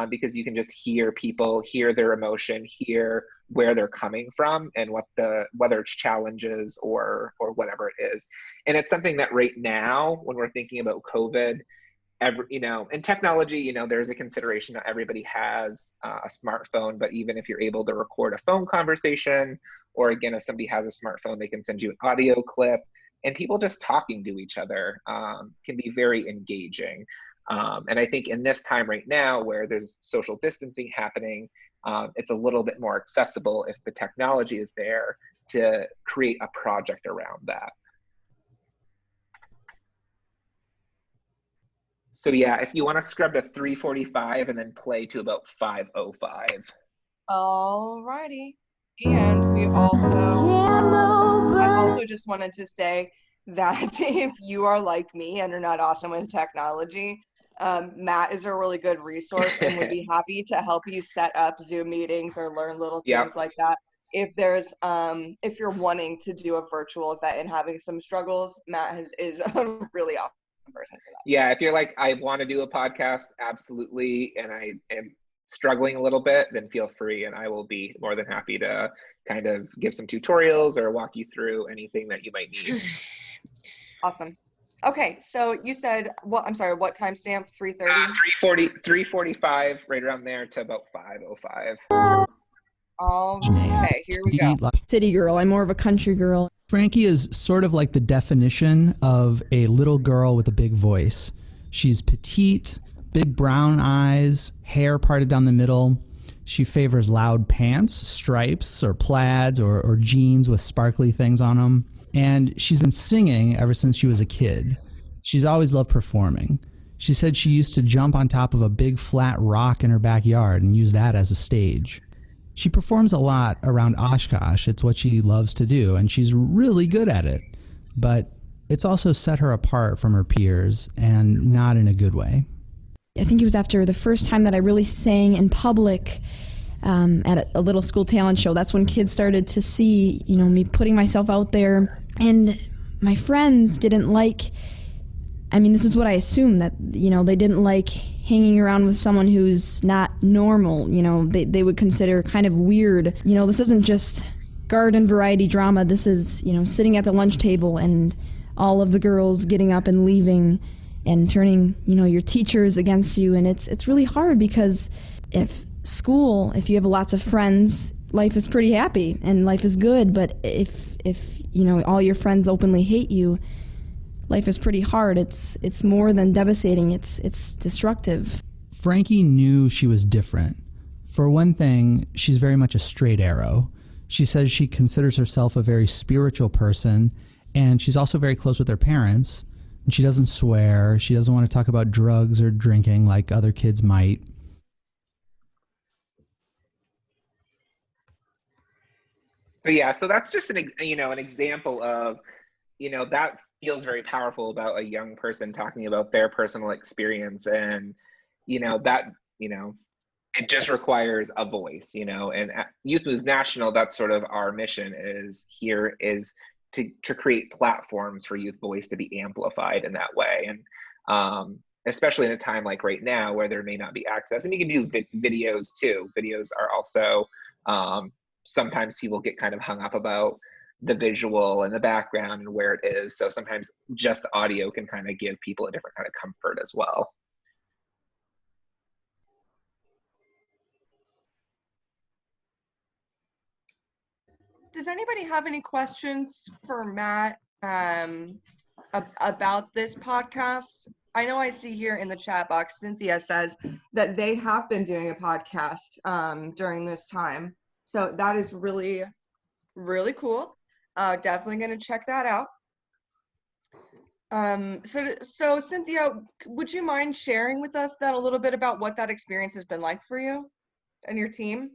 because you can just hear people, hear their emotion, hear where they're coming from, and whether it's challenges or whatever it is. And it's something that right now, when we're thinking about COVID, in technology, there's a consideration that everybody has a smartphone, but even if you're able to record a phone conversation, or again, if somebody has a smartphone, they can send you an audio clip, and people just talking to each other can be very engaging. And I think in this time right now where there's social distancing happening, it's a little bit more accessible if the technology is there to create a project around that. So yeah, if you want to scrub to 3:45 and then play to about 5:05. All righty. And I also just wanted to say that if you are like me and are not awesome with technology, Matt is a really good resource and would be happy to help you set up Zoom meetings or learn little things like that. If there's if you're wanting to do a virtual event and having some struggles, Matt is a really awesome person for that. Yeah, if you're like, I want to do a podcast, absolutely, and I am struggling a little bit, then feel free, and I will be more than happy to kind of give some tutorials or walk you through anything that you might need. Awesome. Okay, so you said what? I'm sorry, what timestamp? 3:30? 3:45, right around there, to about 5:05. Okay, here we go. City girl. I'm more of a country girl. Frankie is sort of like the definition of a little girl with a big voice. She's petite, big brown eyes, hair parted down the middle. She favors loud pants, stripes, or plaids, or jeans with sparkly things on them. And she's been singing ever since she was a kid. She's always loved performing. She said she used to jump on top of a big flat rock in her backyard and use that as a stage. She performs a lot around Oshkosh. It's what she loves to do, and she's really good at it. But it's also set her apart from her peers, and not in a good way. I think it was after the first time that I really sang in public at a little school talent show. That's when kids started to see, me putting myself out there. And my friends didn't like, this is what I assumed, that, they didn't like hanging around with someone who's not normal. They would consider kind of weird. This isn't just garden variety drama. This is, sitting at the lunch table and all of the girls getting up and leaving and turning, your teachers against you. And it's really hard, because if you have lots of friends, life is pretty happy and life is good. But if all your friends openly hate you, life is pretty hard. It's more than devastating. It's destructive. Frankie knew she was different. For one thing, she's very much a straight arrow. She says she considers herself a very spiritual person, and she's also very close with her parents. And she doesn't swear. She doesn't want to talk about drugs or drinking like other kids might. So that's just an example of, that feels very powerful about a young person talking about their personal experience, and it just requires a voice, and at Youth Move National, that's sort of our mission is to create platforms for youth voice to be amplified in that way. And especially in a time like right now where there may not be access, and you can do videos too. Videos are also, sometimes people get kind of hung up about the visual and the background and where it is. So sometimes just the audio can kind of give people a different kind of comfort as well. Does anybody have any questions for Matt about this podcast? I know I see here in the chat box, Cynthia says that they have been doing a podcast during this time. So that is really, really cool. Definitely going to check that out. So Cynthia, would you mind sharing with us a little bit about what that experience has been like for you and your team?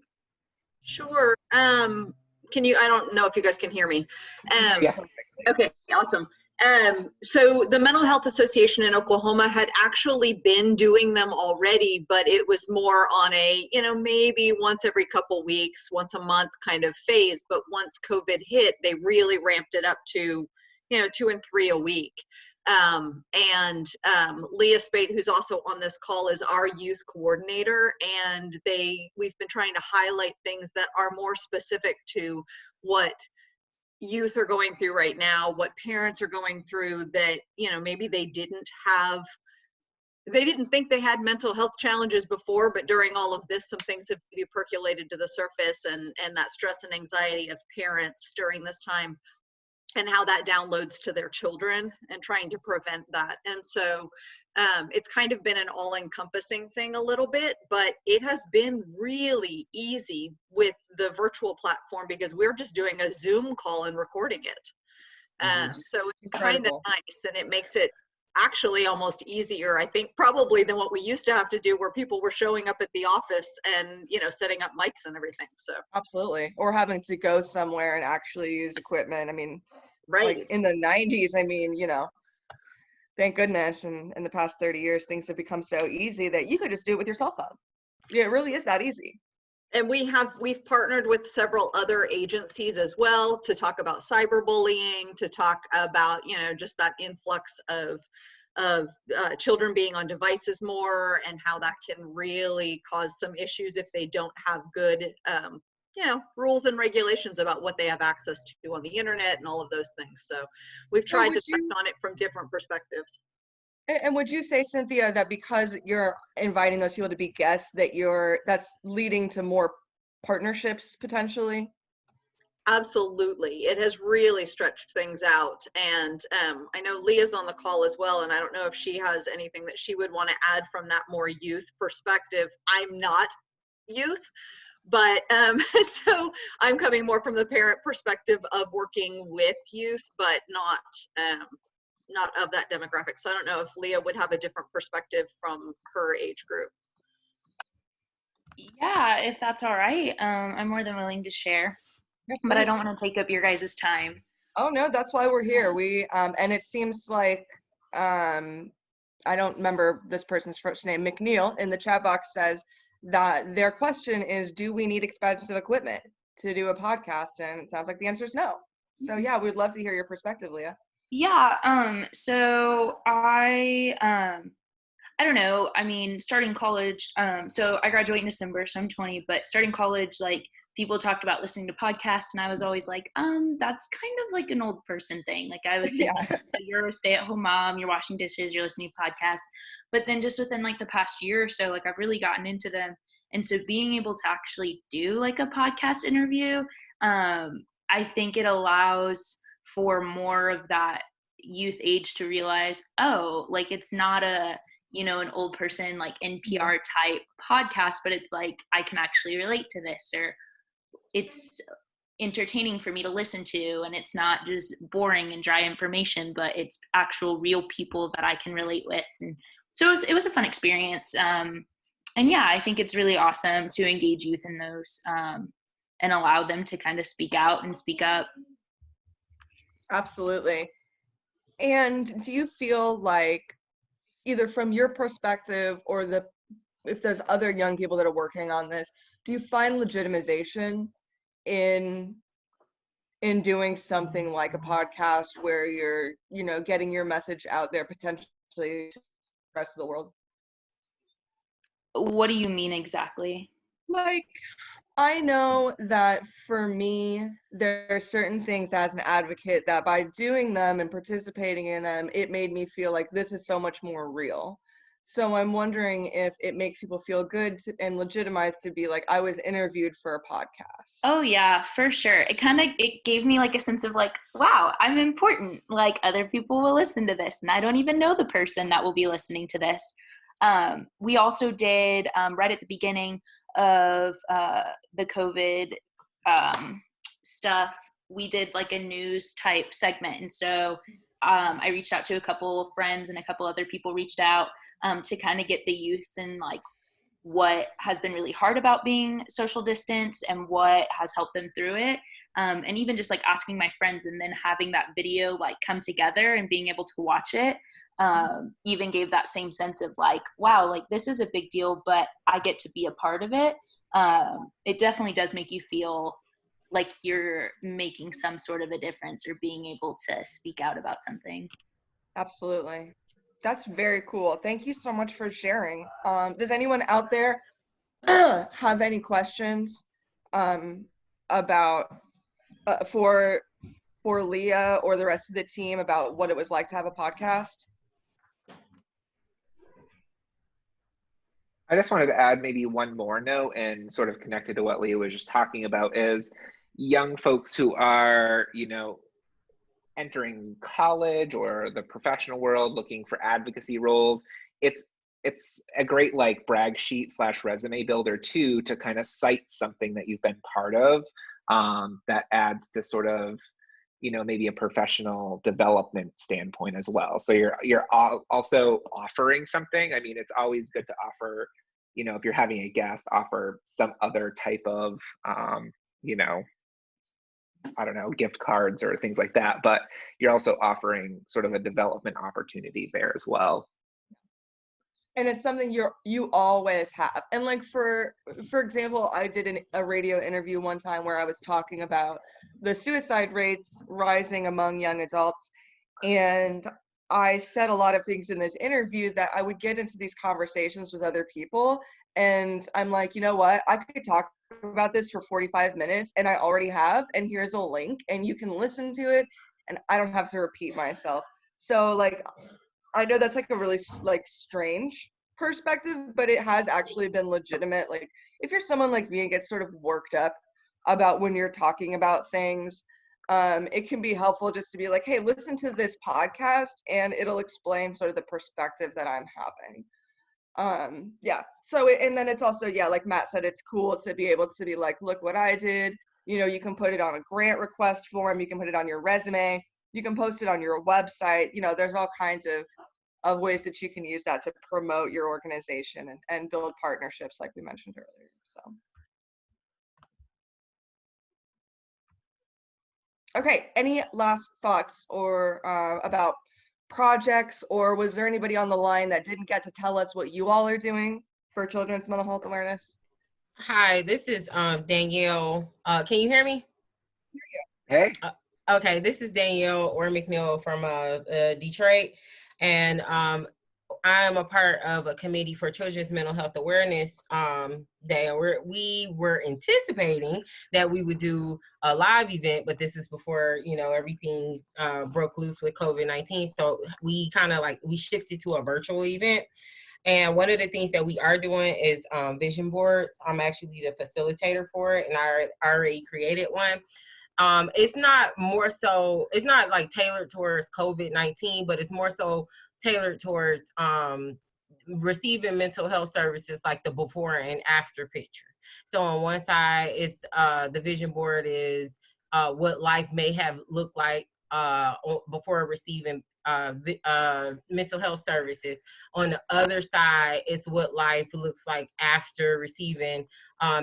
Sure. I don't know if you guys can hear me. Yeah. Okay, awesome. So the Mental Health Association in Oklahoma had actually been doing them already, but it was more on a, maybe once every couple weeks, once a month kind of phase. But once COVID hit, they really ramped it up to, 2 and 3 a week. Leah Spate, who's also on this call, is our youth coordinator, and we've been trying to highlight things that are more specific to what youth are going through right now, what parents are going through that, maybe they didn't think they had mental health challenges before, but during all of this, some things have percolated to the surface, and that stress and anxiety of parents during this time, and how that downloads to their children, and trying to prevent that. And so it's kind of been an all-encompassing thing a little bit, but it has been really easy with the virtual platform because we're just doing a Zoom call and recording it. So it's kind of nice, and it makes it actually almost easier, I think, probably than what we used to have to do, where people were showing up at the office and, setting up mics and everything. So absolutely. Or having to go somewhere and actually use equipment. I mean, right. Like in the 90s, I mean, thank goodness in the past 30 years, things have become so easy that you could just do it with your cell phone. Yeah, it really is that easy. And we've partnered with several other agencies as well to talk about cyberbullying, to talk about, just that influx of children being on devices more, and how that can really cause some issues if they don't have good, rules and regulations about what they have access to on the internet and all of those things. So we've tried to touch on it from different perspectives. And would you say, Cynthia, that because you're inviting those people to be guests, that's leading to more partnerships potentially? Absolutely. It has really stretched things out. And I know Leah's on the call as well, and I don't know if she has anything that she would want to add from that more youth perspective. I'm not youth, but so I'm coming more from the parent perspective of working with youth, but not of that demographic. So I don't know if Leah would have a different perspective from her age group. Yeah, if that's all right. I'm more than willing to share, but I don't want to take up your guys' time. Oh no, that's why we're here. And it seems like, I don't remember this person's first name, McNeil in the chat box says that their question is, do we need expensive equipment to do a podcast? And it sounds like the answer is no. So yeah, we'd love to hear your perspective, Leah. Yeah, so I don't know. I mean, starting college, so I graduate in December, so I'm 20, but starting college, like, people talked about listening to podcasts, and I was always like, that's kind of like an old person thing. Like, I was thinking, you're a stay-at-home mom, you're washing dishes, you're listening to podcasts. But then just within like the past year or so, like, I've really gotten into them. And so being able to actually do like a podcast interview, I think it allows for more of that youth age to realize, like, it's not an old person, like NPR type podcast, but it's like, I can actually relate to this, or it's entertaining for me to listen to, and it's not just boring and dry information, but it's actual real people that I can relate with. And so it was a fun experience. And yeah, I think it's really awesome to engage youth in those, and allow them to kind of speak out and speak up. Absolutely. And do you feel like, either from your perspective or if there's other young people that are working on this, do you find legitimization in doing something like a podcast where you're, getting your message out there potentially to the rest of the world? What do you mean exactly? Like, I know that for me, there are certain things as an advocate that by doing them and participating in them, it made me feel like this is so much more real. So I'm wondering if it makes people feel good and legitimized to be like, I was interviewed for a podcast. Oh yeah, for sure. It gave me like a sense of like, wow, I'm important. Like, other people will listen to this, and I don't even know the person that will be listening to this. We also did, right at the beginning of the COVID stuff, we did like a news type segment. And so I reached out to a couple of friends, and a couple other people reached out to kind of get the youth and like what has been really hard about being social distance and what has helped them through it. And even just like asking my friends and then having that video like come together and being able to watch it even gave that same sense of like, wow, like this is a big deal, but I get to be a part of it. It definitely does make you feel like you're making some sort of a difference or being able to speak out about something. Absolutely. That's very cool. Thank you so much for sharing. Does anyone out there have any questions about for Leah or the rest of the team about what it was like to have a podcast? I just wanted to add maybe one more note and sort of connected to what Leah was just talking about is young folks who are, you know, entering college or the professional world looking for advocacy roles. It's a great like brag sheet / resume builder too, to kind of cite something that you've been part of that adds to sort of, you know, maybe a professional development standpoint as well. So you're also offering something. I mean, it's always good to offer, you know, if you're having a guest, offer some other type of, you know, I don't know, gift cards or things like that, but you're also offering sort of a development opportunity there as well. And it's something you always have. And like for example, I did a radio interview one time where I was talking about the suicide rates rising among young adults, and I said a lot of things in this interview that I would get into these conversations with other people, and I'm like, you know what, I could talk about this for 45 minutes, and I already have, and here's a link, and you can listen to it, and I don't have to repeat myself. So like, I know that's like a really like strange perspective, but it has actually been legitimate. Like if you're someone like me and gets sort of worked up about when you're talking about things, it can be helpful just to be like, hey, listen to this podcast and it'll explain sort of the perspective that I'm having. Yeah. So, and then it's also, yeah, like Matt said, it's cool to be able to be like, look what I did. You know, you can put it on a grant request form. You can put it on your resume. You can post it on your website. You know, there's all kinds of ways that you can use that to promote your organization and build partnerships like we mentioned earlier. So. Okay, any last thoughts or about projects, or was there anybody on the line that didn't get to tell us what you all are doing for children's mental health awareness? Hi, this is Danielle. Can you hear me? Hey. Okay, this is Danielle or McNeil from Detroit, and I am a part of a committee for Children's Mental Health Awareness Day. We were anticipating that we would do a live event, but this is before, you know, everything broke loose with COVID-19. So we kind of like, we shifted to a virtual event. And one of the things that we are doing is vision boards. I'm actually the facilitator for it, and I already created one. It's not like tailored towards COVID-19, but it's more so tailored towards receiving mental health services, like the before and after picture. So on one side, it's the vision board is what life may have looked like before receiving mental health services. On the other side, it's what life looks like after receiving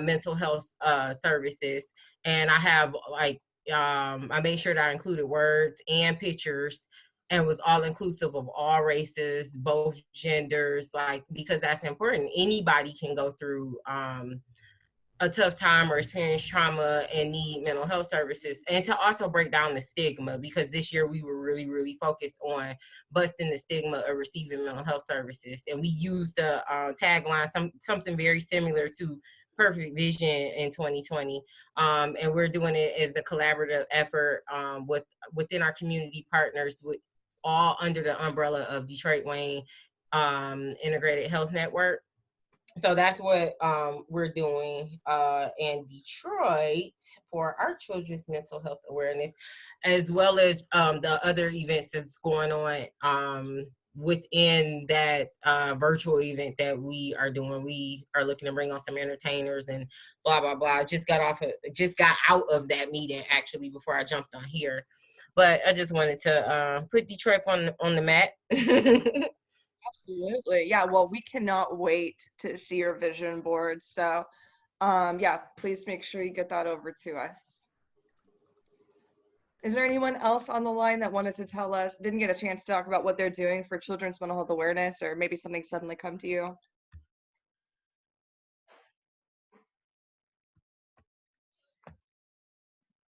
mental health services. And I have like, I made sure that I included words and pictures and was all inclusive of all races, both genders, like, because that's important. Anybody can go through a tough time or experience trauma and need mental health services, and to also break down the stigma, because this year we were really, really focused on busting the stigma of receiving mental health services. And we used a tagline, something very similar to Perfect Vision in 2020. And we're doing it as a collaborative effort within our community partners, with all under the umbrella of Detroit Wayne Integrated Health Network. So that's what we're doing in Detroit for our children's mental health awareness, as well as the other events that's going on within that virtual event that we are doing. We are looking to bring on some entertainers and blah, blah, blah. Just got out of that meeting actually before I jumped on here. But I just wanted to put Detroit on the map. Absolutely. Yeah, well, we cannot wait to see your vision board. So, yeah, please make sure you get that over to us. Is there anyone else on the line that wanted to tell us, didn't get a chance to talk about what they're doing for children's mental health awareness, or maybe something suddenly come to you?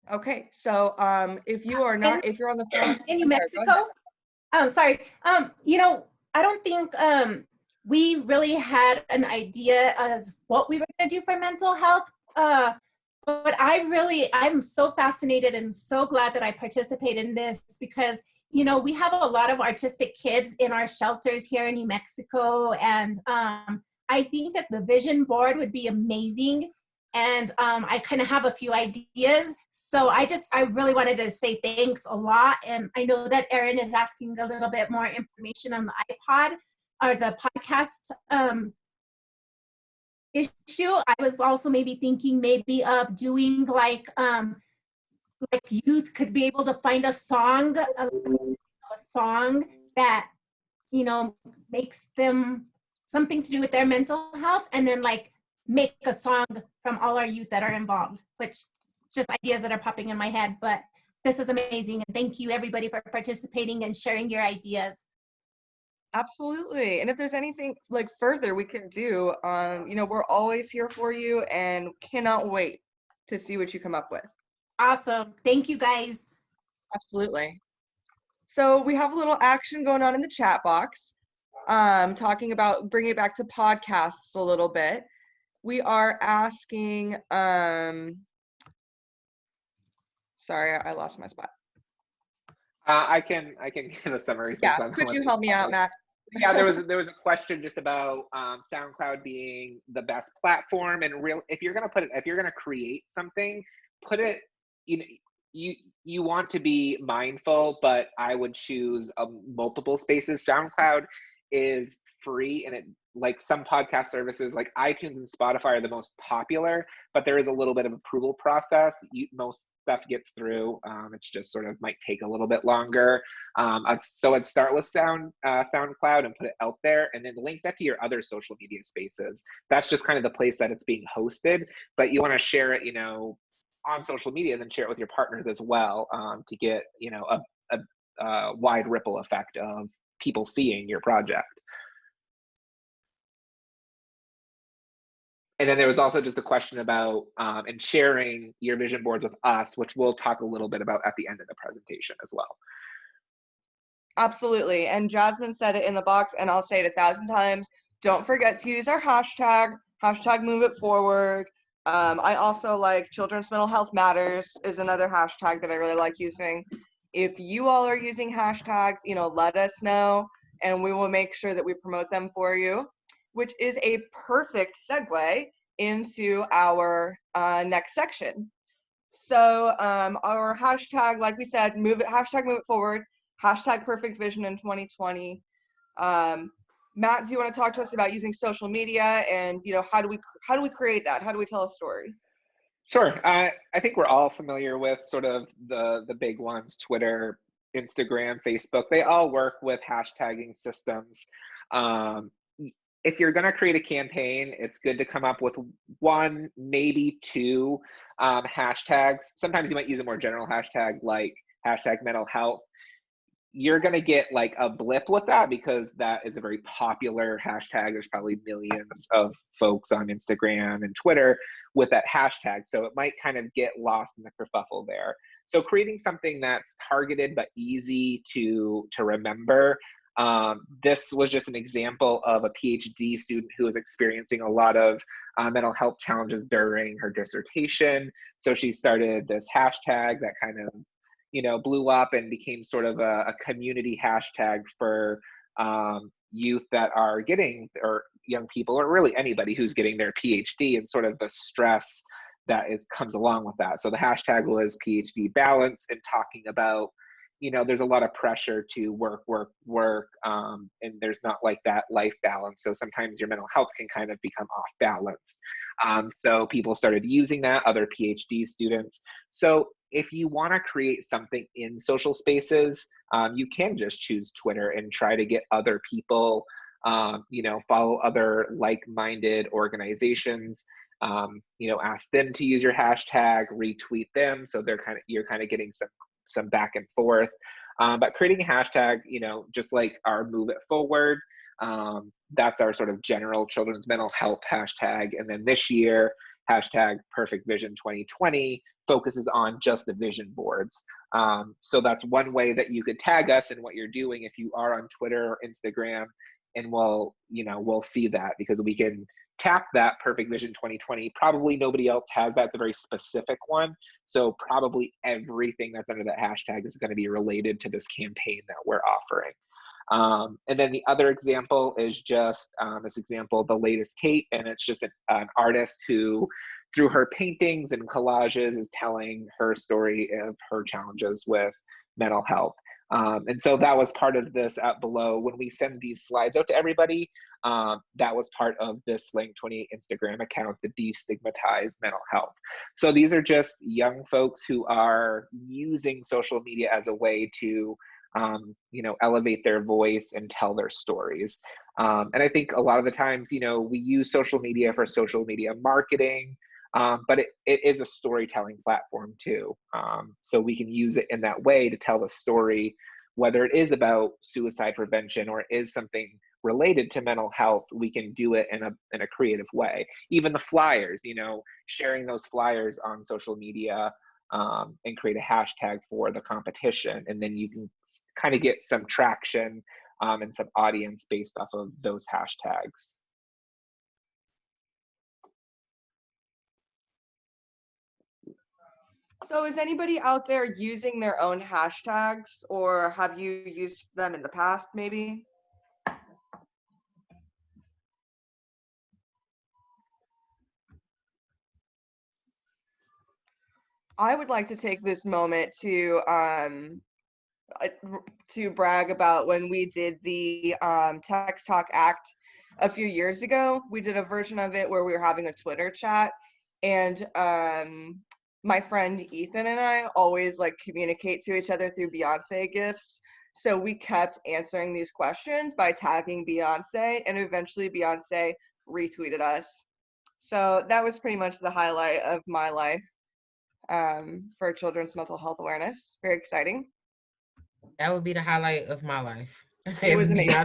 Okay, so if you are not, if you're on the phone, In New sorry, go ahead. Mexico, sorry, you know, I don't think we really had an idea of what we were going to do for mental health. But I'm so fascinated and so glad that I participated in this because, you know, we have a lot of artistic kids in our shelters here in New Mexico. And I think that the vision board would be amazing. And I kind of have a few ideas. So I really wanted to say thanks a lot. And I know that Erin is asking a little bit more information on the iPod or the podcast issue. I was also maybe thinking maybe of doing like youth could be able to find a song that, you know, makes them something to do with their mental health, and then like make a song from all our youth that are involved, which just ideas that are popping in my head. But this is amazing, and thank you everybody for participating and sharing your ideas. Absolutely. And if there's anything like further we can do, you know, we're always here for you and cannot wait to see what you come up with. Awesome. Thank you guys. Absolutely. So we have a little action going on in the chat box, talking about bringing it back to podcasts a little bit. We are asking, sorry, I lost my spot. I can give a summary. Yeah, could you help me out, Matt? Yeah, there was a question just about SoundCloud being the best platform, and if you're gonna create something, put it, you want to be mindful, but I would choose multiple spaces. SoundCloud is free, and it, like some podcast services like iTunes and Spotify are the most popular, but there is a little bit of approval process. Most stuff gets through. It's just sort of might take a little bit longer. So I'd start with SoundCloud and put it out there, and then link that to your other social media spaces. That's just kind of the place that it's being hosted, but you want to share it, you know, on social media, and then share it with your partners as well, to get, you know, a wide ripple effect of people seeing your project. And then there was also just a question about and sharing your vision boards with us, which we'll talk a little bit about at the end of the presentation as well. Absolutely. And Jasmine said it in the box, and I'll say it 1,000 times. Don't forget to use our hashtag move it forward. I also like Children's Mental Health Matters is another hashtag that I really like using. If you all are using hashtags, you know, let us know, and we will make sure that we promote them for you, which is a perfect segue into our next section. So our hashtag, like we said, hashtag move it forward, hashtag perfect vision in 2020. Matt, do you want to talk to us about using social media, and, you know, how do we create that? How do we tell a story? Sure. I think we're all familiar with sort of the big ones: Twitter, Instagram, Facebook. They all work with hashtagging systems. If you're going to create a campaign, it's good to come up with one, maybe two hashtags. Sometimes you might use a more general hashtag like hashtag mental health. You're going to get like a blip with that because that is a very popular hashtag. There's probably millions of folks on Instagram and Twitter with that hashtag. So it might kind of get lost in the kerfuffle there. So creating something that's targeted but easy to remember. This was just an example of a PhD student who was experiencing a lot of mental health challenges during her dissertation. So she started this hashtag that kind of, you know, blew up and became sort of a community hashtag for youth that are getting, or young people, or really anybody who's getting their PhD, and sort of the stress that comes along with that. So the hashtag was PhD balance, and talking about, you know, there's a lot of pressure to work, and there's not like that life balance. So sometimes your mental health can kind of become off balance. So people started using that, other PhD students. So if you want to create something in social spaces, you can just choose Twitter and try to get other people, you know, follow other like-minded organizations, you know, ask them to use your hashtag, retweet them. So you're kind of getting some some back and forth. But creating a hashtag, just like our Move It Forward, that's our sort of general children's mental health hashtag. And then this year, hashtag Perfect Vision 2020 focuses on just the vision boards. So that's one way that you could tag us in what you're doing if you are on Twitter or Instagram, and we'll see that, because we can tap that Perfect Vision 2020. Probably nobody else has that. It's a very specific one. So probably everything that's under that hashtag is going to be related to this campaign that we're offering. And then the other example is just this example, The Latest Kate, and it's just an artist who, through her paintings and collages, is telling her story of her challenges with mental health. And so that was part of this out below. When we send these slides out to everybody, that was part of this Slang 28 Instagram account, to destigmatize mental health. So these are just young folks who are using social media as a way to elevate their voice and tell their stories. And I think a lot of the times, we use social media for social media marketing, but it is a storytelling platform too. So we can use it in that way to tell the story, whether it is about suicide prevention or it is something related to mental health. We can do it in a creative way. Even the flyers, sharing those flyers on social media, and create a hashtag for the competition. And then you can kind of get some traction and some audience based off of those hashtags. So is anybody out there using their own hashtags, or have you used them in the past maybe? I would like to take this moment to brag about when we did the Text Talk Act a few years ago. We did a version of it where we were having a Twitter chat, and my friend Ethan and I always communicate to each other through Beyonce gifs. So we kept answering these questions by tagging Beyonce, and eventually Beyonce retweeted us. So that was pretty much the highlight of my life for children's mental health awareness. Very exciting. That would be the highlight of my life. It was amazing.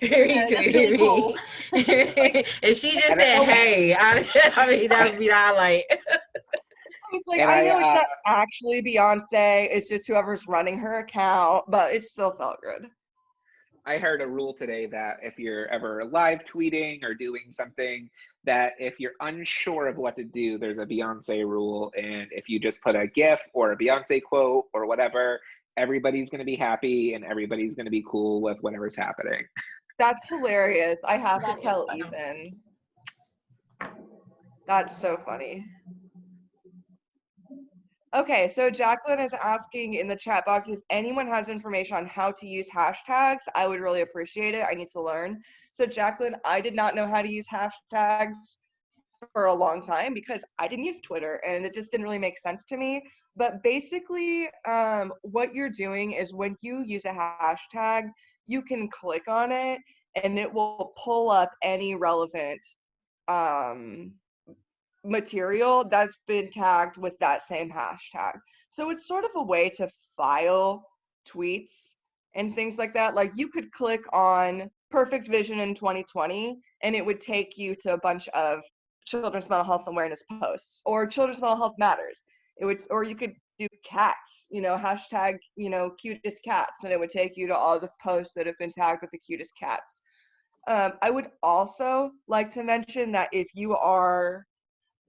Retweeted me. Cool. And she just said, hey, I mean, that would be the highlight. I was like, I know it's not actually Beyonce, it's just whoever's running her account, but it still felt good. I heard a rule today that if you're ever live tweeting or doing something, that if you're unsure of what to do, there's a Beyonce rule. And if you just put a GIF or a Beyonce quote or whatever, everybody's going to be happy and everybody's going to be cool with whatever's happening. That's hilarious. I have to tell Ethan. That's so funny. Okay, so Jacqueline is asking in the chat box if anyone has information on how to use hashtags. I would really appreciate it. I need to learn. So Jacqueline, I did not know how to use hashtags for a long time because I didn't use Twitter and it just didn't really make sense to me. But basically, what you're doing is when you use a hashtag, you can click on it and it will pull up any relevant material that's been tagged with that same hashtag. So it's sort of a way to file tweets and things like that. Like you could click on Perfect Vision in 2020 and it would take you to a bunch of children's mental health awareness posts, or children's mental health matters. It would, or you could do cats, hashtag, cutest cats, and it would take you to all the posts that have been tagged with the cutest cats. I would also like to mention that if you are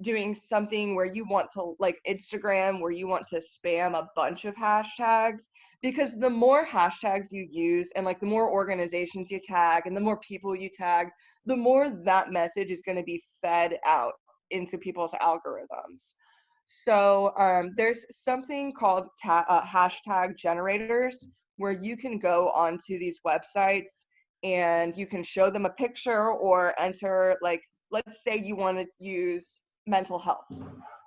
doing something where you want to, like Instagram, where you want to spam a bunch of hashtags, because the more hashtags you use and the more organizations you tag and the more people you tag, the more that message is going to be fed out into people's algorithms. So there's something called hashtag generators where you can go onto these websites and you can show them a picture or enter, let's say you want to use mental health.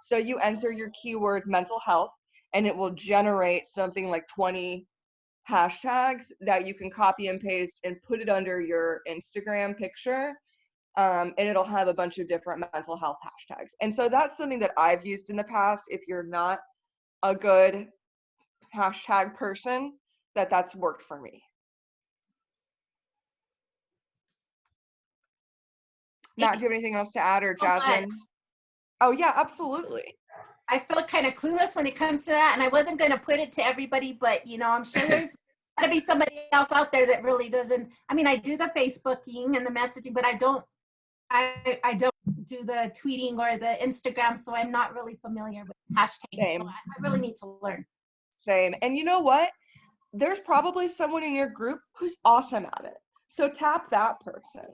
So you enter your keyword mental health and it will generate something like 20 hashtags that you can copy and paste and put it under your Instagram picture. And it'll have a bunch of different mental health hashtags. And so that's something that I've used in the past. If you're not a good hashtag person, that's worked for me. Matt, do you have anything else to add, or Jasmine? Oh yeah, absolutely. I felt kind of clueless when it comes to that, and I wasn't going to put it to everybody, but I'm sure there's got to be somebody else out there that really doesn't. I mean, I do the Facebooking and the messaging, but I don't do the tweeting or the Instagram, so I'm not really familiar with hashtags. Same. So I really need to learn. Same. And you know what? There's probably someone in your group who's awesome at it. So tap that person.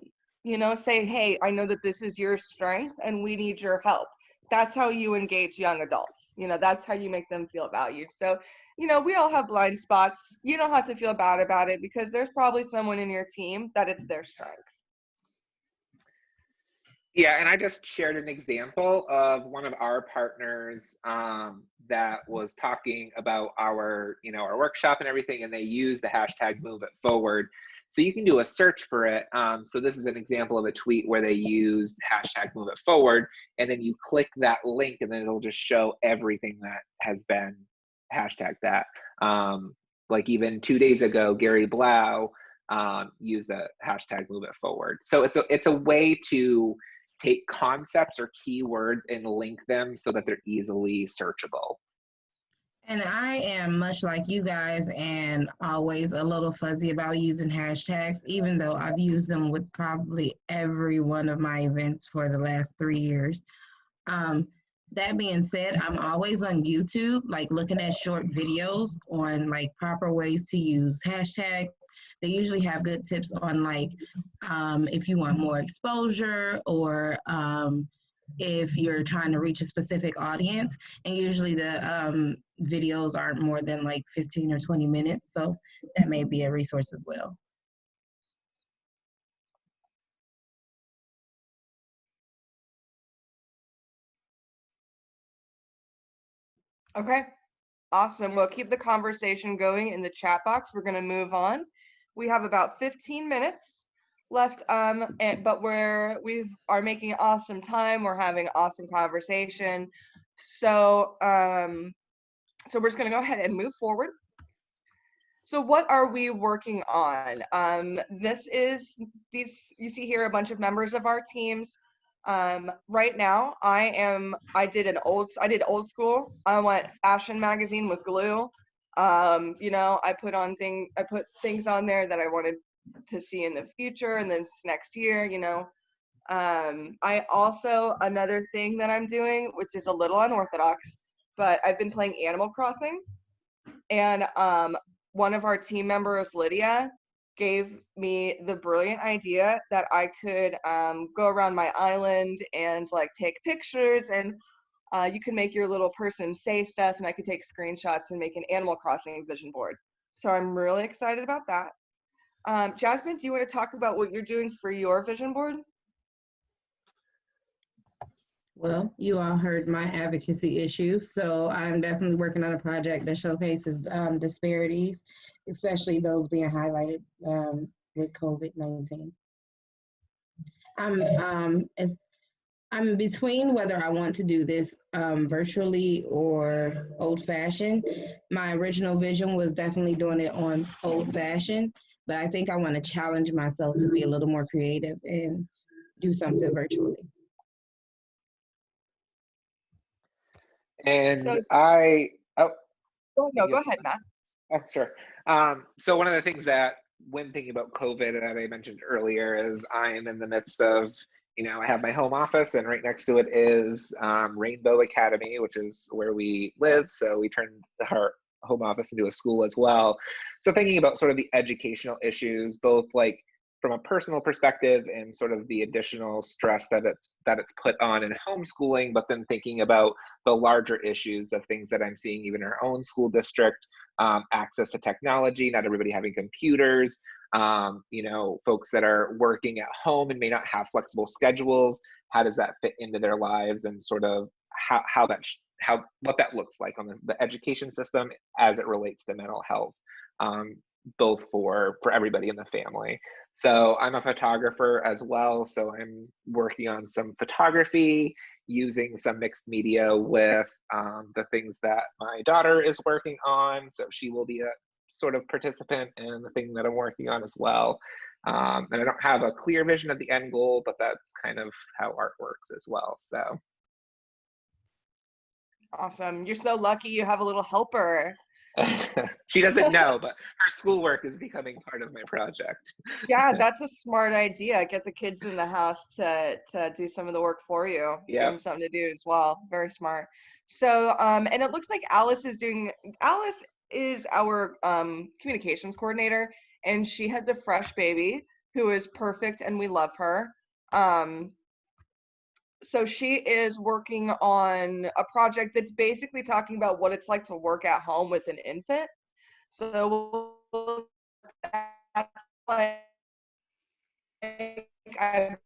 Say, hey, I know that this is your strength and we need your help. That's how you engage young adults. That's how you make them feel valued. So, we all have blind spots. You don't have to feel bad about it, because there's probably someone in your team that it's their strength. Yeah, and I just shared an example of one of our partners that was talking about our workshop and everything, and they used the hashtag Move It Forward. So you can do a search for it. So this is an example of a tweet where they used hashtag Move It Forward, and then you click that link, and then it'll just show everything that has been hashtagged that. Like even 2 days ago, Gary Blau used the hashtag Move It Forward. So it's a way to take concepts or keywords and link them so that they're easily searchable. And I am much like you guys and always a little fuzzy about using hashtags, even though I've used them with probably every one of my events for the last 3 years. That being said, I'm always on YouTube, like looking at short videos on like proper ways to use hashtags. They usually have good tips on like if you want more exposure, or if you're trying to reach a specific audience. And usually the videos aren't more than like 15 or 20 minutes. So that may be a resource as well. Okay, awesome. We'll keep the conversation going in the chat box. We're going to move on. We have about 15 minutes left, but we are making awesome time. We're having awesome conversation. So we're just going to go ahead and move forward. So what are we working on? You see here a bunch of members of our teams. Right now, I did old school. I went fashion magazine with glue. I put things on there that I wanted to see in the future and then next year, I also, another thing that I'm doing, which is a little unorthodox, but I've been playing Animal Crossing, and one of our team members, Lydia, gave me the brilliant idea that I could go around my island and like take pictures, and you can make your little person say stuff, and I could take screenshots and make an Animal Crossing vision board. So I'm really excited about that. Jasmine, do you want to talk about what you're doing for your vision board? Well, you all heard my advocacy issues, so I'm definitely working on a project that showcases disparities, especially those being highlighted with COVID-19. I'm between whether I want to do this virtually or old-fashioned. My original vision was definitely doing it on old-fashioned, but I think I want to challenge myself to be a little more creative and do something virtually. And So, go ahead, Matt. Oh, sure. So one of the things that, when thinking about COVID, and that I mentioned earlier, is I am in the midst of, I have my home office, and right next to it is Rainbow Academy, which is where we live. So we turned our home office into a school as well. So thinking about sort of the educational issues, both like from a personal perspective and sort of the additional stress that it's put on in homeschooling, but then thinking about the larger issues of things that I'm seeing even in our own school district, access to technology, not everybody having computers, folks that are working at home and may not have flexible schedules. How does that fit into their lives, and sort of what that looks like on the education system as it relates to mental health, both for everybody in the family. So I'm a photographer as well, so I'm working on some photography using some mixed media with the things that my daughter is working on. So she will be a sort of participant in the thing that I'm working on as well. And I don't have a clear vision of the end goal, but that's kind of how art works as well. So. Awesome. You're so lucky you have a little helper. She doesn't know, but her schoolwork is becoming part of my project. Yeah, that's a smart idea. Get the kids in the house to do some of the work for you. Yeah. Give them something to do as well. Very smart. So, and it looks like Alice is our communications coordinator, and she has a fresh baby who is perfect, and we love her. So she is working on a project that's basically talking about what it's like to work at home with an infant. So that's like, I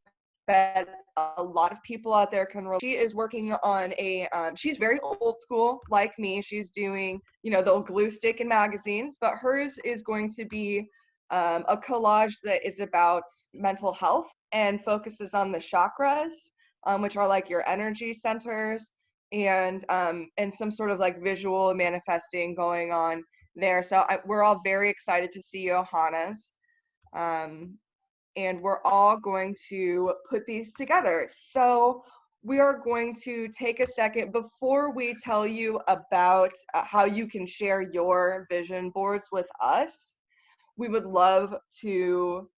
bet a lot of people out there can relate. She is working on she's very old school like me. She's doing, the glue stick in magazines, but hers is going to be a collage that is about mental health and focuses on the chakras, which are like your energy centers, and some sort of like visual manifesting going on there. So we're all very excited to see Johanna's. And we're all going to put these together. So we are going to take a second before we tell you about how you can share your vision boards with us. We would love to,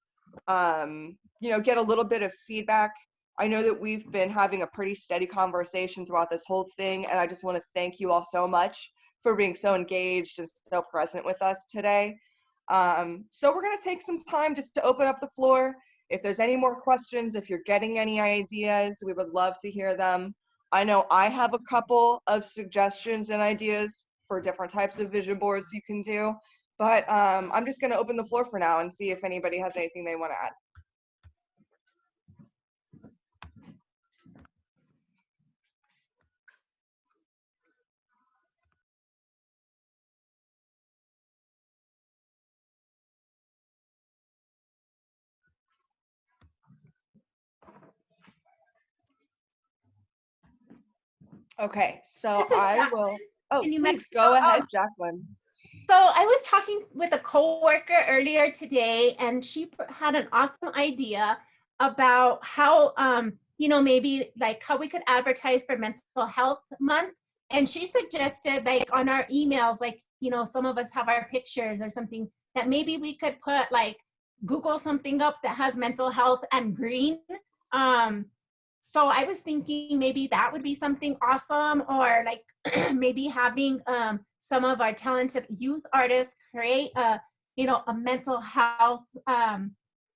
get a little bit of feedback. I know that we've been having a pretty steady conversation throughout this whole thing, and I just want to thank you all so much for being so engaged and so present with us today. So we're going to take some time just to open up the floor. If there's any more questions, if you're getting any ideas, we would love to hear them. I know I have a couple of suggestions and ideas for different types of vision boards you can do, but I'm just going to open the floor for now and see if anybody has anything they want to add. Okay, so I will. Oh, please go ahead, Jacqueline. So I was talking with a coworker earlier today, and she had an awesome idea about how, maybe like how we could advertise for Mental Health Month. And she suggested, like on our emails, like, some of us have our pictures or something, that maybe we could put like Google something up that has mental health and green. So I was thinking maybe that would be something awesome, or like maybe having some of our talented youth artists create a mental health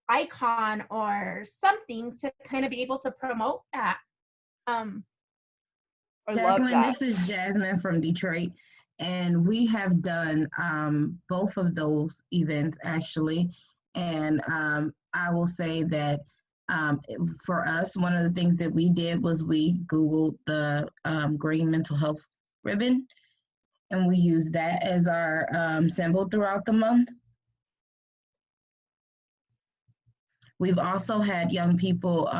icon or something to kind of be able to promote that. Jacqueline, this is Jasmine from Detroit, and we have done both of those events actually, and I will say that for us, one of the things that we did was we Googled the green mental health ribbon, and we used that as our symbol throughout the month. We've also had young people,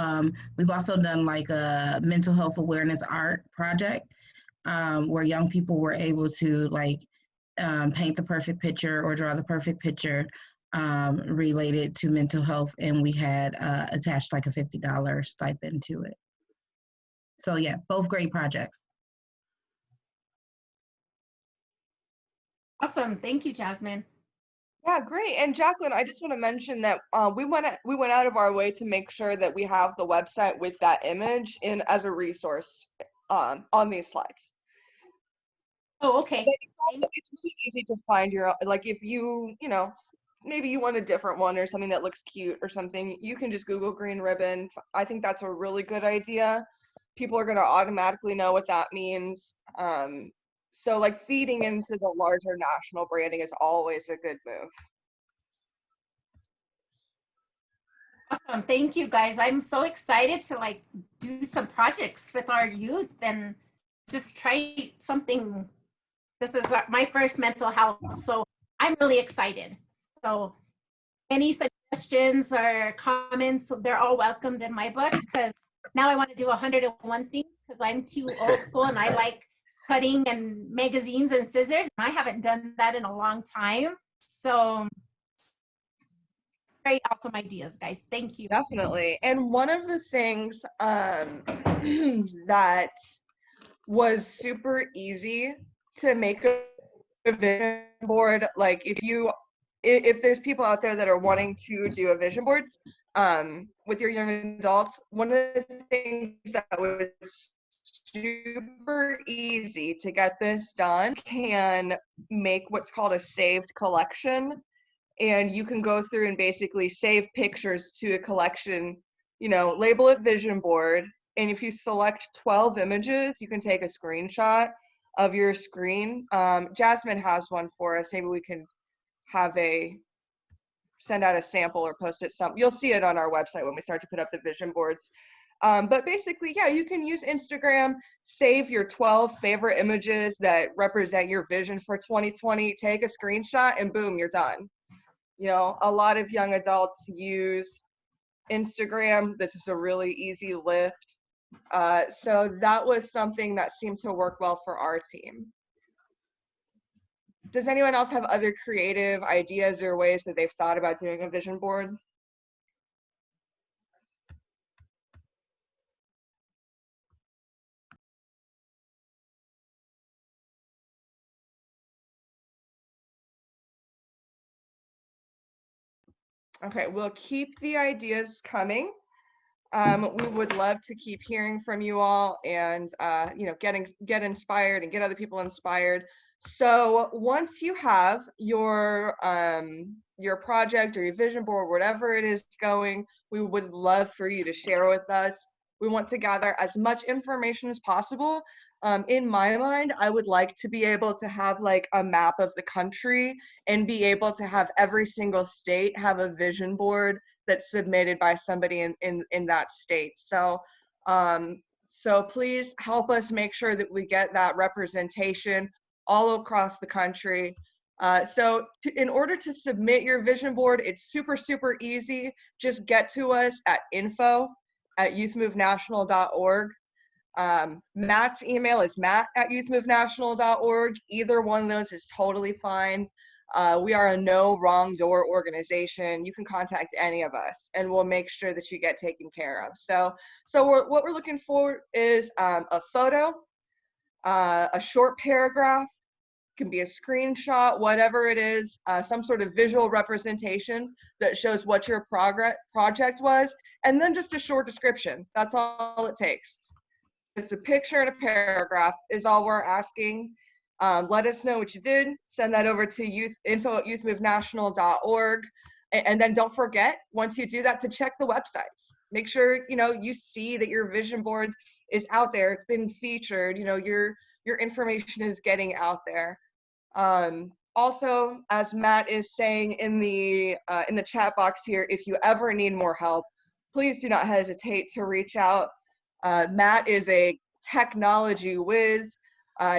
we've also done like a mental health awareness art project where young people were able to like paint the perfect picture or draw the perfect picture related to mental health, and we had attached like a $50 stipend to it. So yeah, both great projects. Awesome, thank you, Jasmine. Yeah, great. And Jacqueline, I just want to mention that we went out of our way to make sure that we have the website with that image in as a resource on these slides. Oh, okay. But it's really easy to find your, like if you maybe you want a different one or something that looks cute or something, you can just Google green ribbon. I think that's a really good idea. People are going to automatically know what that means. So like feeding into the larger national branding is always a good move. Awesome, thank you guys. I'm so excited to like do some projects with our youth and just try something. This is my first mental health, so I'm really excited. So any suggestions or comments, they're all welcomed in my book, because now I want to do 101 things because I'm too old school and I like cutting and magazines and scissors. I haven't done that in a long time. So very awesome ideas, guys. Thank you. Definitely. And one of the things that was super easy to make a vision board, like if there's people out there that are wanting to do a vision board with your young adults, one of the things that was super easy to get this done, can make what's called a saved collection. And you can go through and basically save pictures to a collection, label it vision board. And if you select 12 images, you can take a screenshot of your screen. Jasmine has one for us. Maybe we can send out a sample or post it you'll see it on our website when we start to put up the vision boards. But basically, yeah, you can use Instagram, save your 12 favorite images that represent your vision for 2020, take a screenshot, and boom, you're done. A lot of young adults use Instagram. This is a really easy lift. So that was something that seemed to work well for our team. Does anyone else have other creative ideas or ways that they've thought about doing a vision board? Okay, we'll keep the ideas coming. We would love to keep hearing from you all and get inspired and get other people inspired. So once you have your project or your vision board, whatever it is going, we would love for you to share with us. We want to gather as much information as possible. In my mind, I would like to be able to have like a map of the country and be able to have every single state have a vision board that's submitted by somebody in that state. So please help us make sure that we get that representation all across the country. In order to submit your vision board, it's super, super easy. Just get to us at info@youthmovenational.org. Matt's email is matt@youthmovenational.org. Either one of those is totally fine. We are a no wrong door organization. You can contact any of us and we'll make sure that you get taken care of. So what we're looking for is a photo, a short paragraph, can be a screenshot, whatever it is, some sort of visual representation that shows what your project was, and then just a short description. That's all it takes. Just a picture and a paragraph is all we're asking. Let us know what you did. Send that over to info@youthmovenational.org. And then don't forget, once you do that, to check the websites. Make sure you see that your vision board is out there. It's been featured. Your information is getting out there. Also, as Matt is saying in the chat box here, if you ever need more help, please do not hesitate to reach out. Matt is a technology whiz.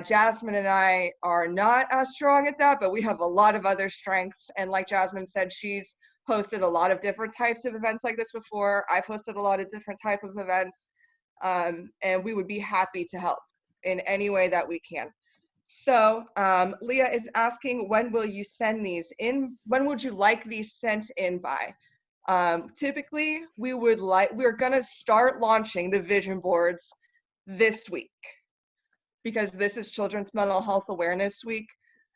Jasmine and I are not as strong at that, but we have a lot of other strengths. And like Jasmine said, she's hosted a lot of different types of events like this before. I've hosted a lot of different type of events, and we would be happy to help in any way that we can. So Leah is asking, when will you send these in? When would you like these sent in by? Typically, we're gonna start launching the vision boards this week because this is Children's Mental Health Awareness Week.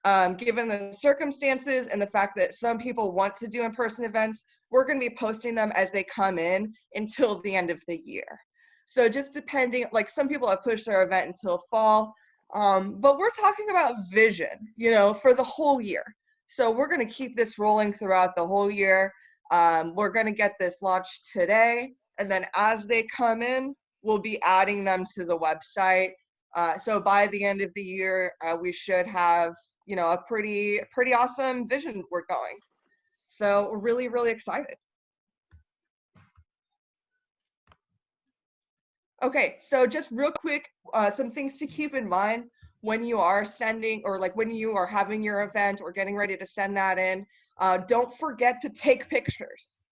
Given the circumstances and the fact that some people want to do in-person events, we're gonna be posting them as they come in until the end of the year. So just depending, like some people have pushed their event until fall, but we're talking about vision, for the whole year. So we're gonna keep this rolling throughout the whole year. We're gonna get this launched today, and then as they come in, we'll be adding them to the website. So by the end of the year, we should have, a pretty awesome vision board going. So we're really, really excited. Okay, so just real quick, some things to keep in mind when you are sending, or like when you are having your event or getting ready to send that in. Don't forget to take pictures.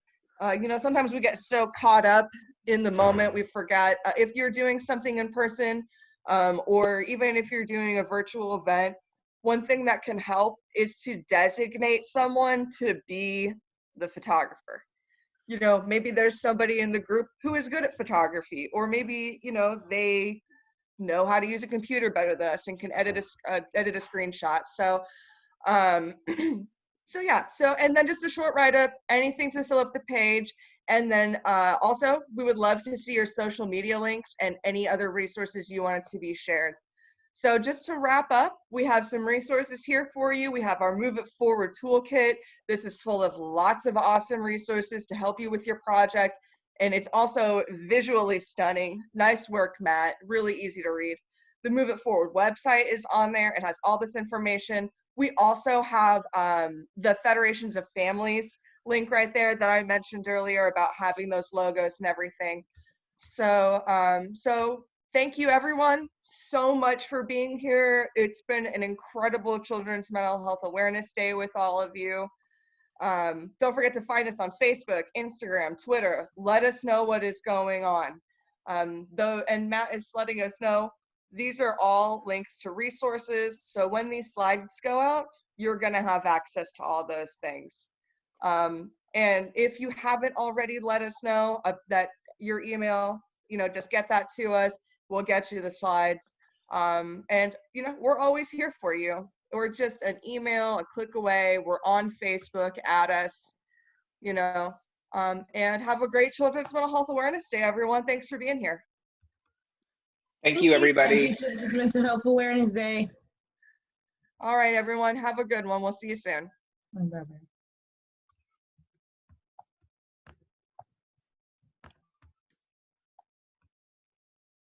Sometimes we get so caught up in the moment, we forget. If you're doing something in person, or even if you're doing a virtual event, one thing that can help is to designate someone to be the photographer. You know, maybe there's somebody in the group who is good at photography, or maybe, you know, they know how to use a computer better than us and can edit a screenshot. So, so yeah, so, and then just a short write-up, anything to fill up the page. And then also, we would love to see your social media links and any other resources you wanted to be shared. So just to wrap up, we have some resources here for you. We have our Move It Forward toolkit. This is full of lots of awesome resources to help you with your project. And it's also visually stunning. Nice work, Matt. Really easy to read. The Move It Forward website is on there. It has all this information. We also have the Federations of Families link right there that I mentioned earlier about having those logos and everything. So, so thank you everyone so much for being here. It's been an incredible Children's Mental Health Awareness Day with all of you. Don't forget to find us on Facebook, Instagram, Twitter. Let us know what is going on. And Matt is letting us know these are all links to resources. So when these slides go out, you're gonna have access to all those things. And if you haven't already, let us know that your email, you know, just get that to us. We'll get you the slides. And, you know, we're always here for you. We're just an email, a click away. We're on Facebook, add us, you know, and have a great Children's Mental Health Awareness Day, everyone. Thanks for being here. Thank you, everybody. Thank you, Children's Mental Health Awareness Day. All right, everyone. Have a good one. We'll see you soon. Bye-bye.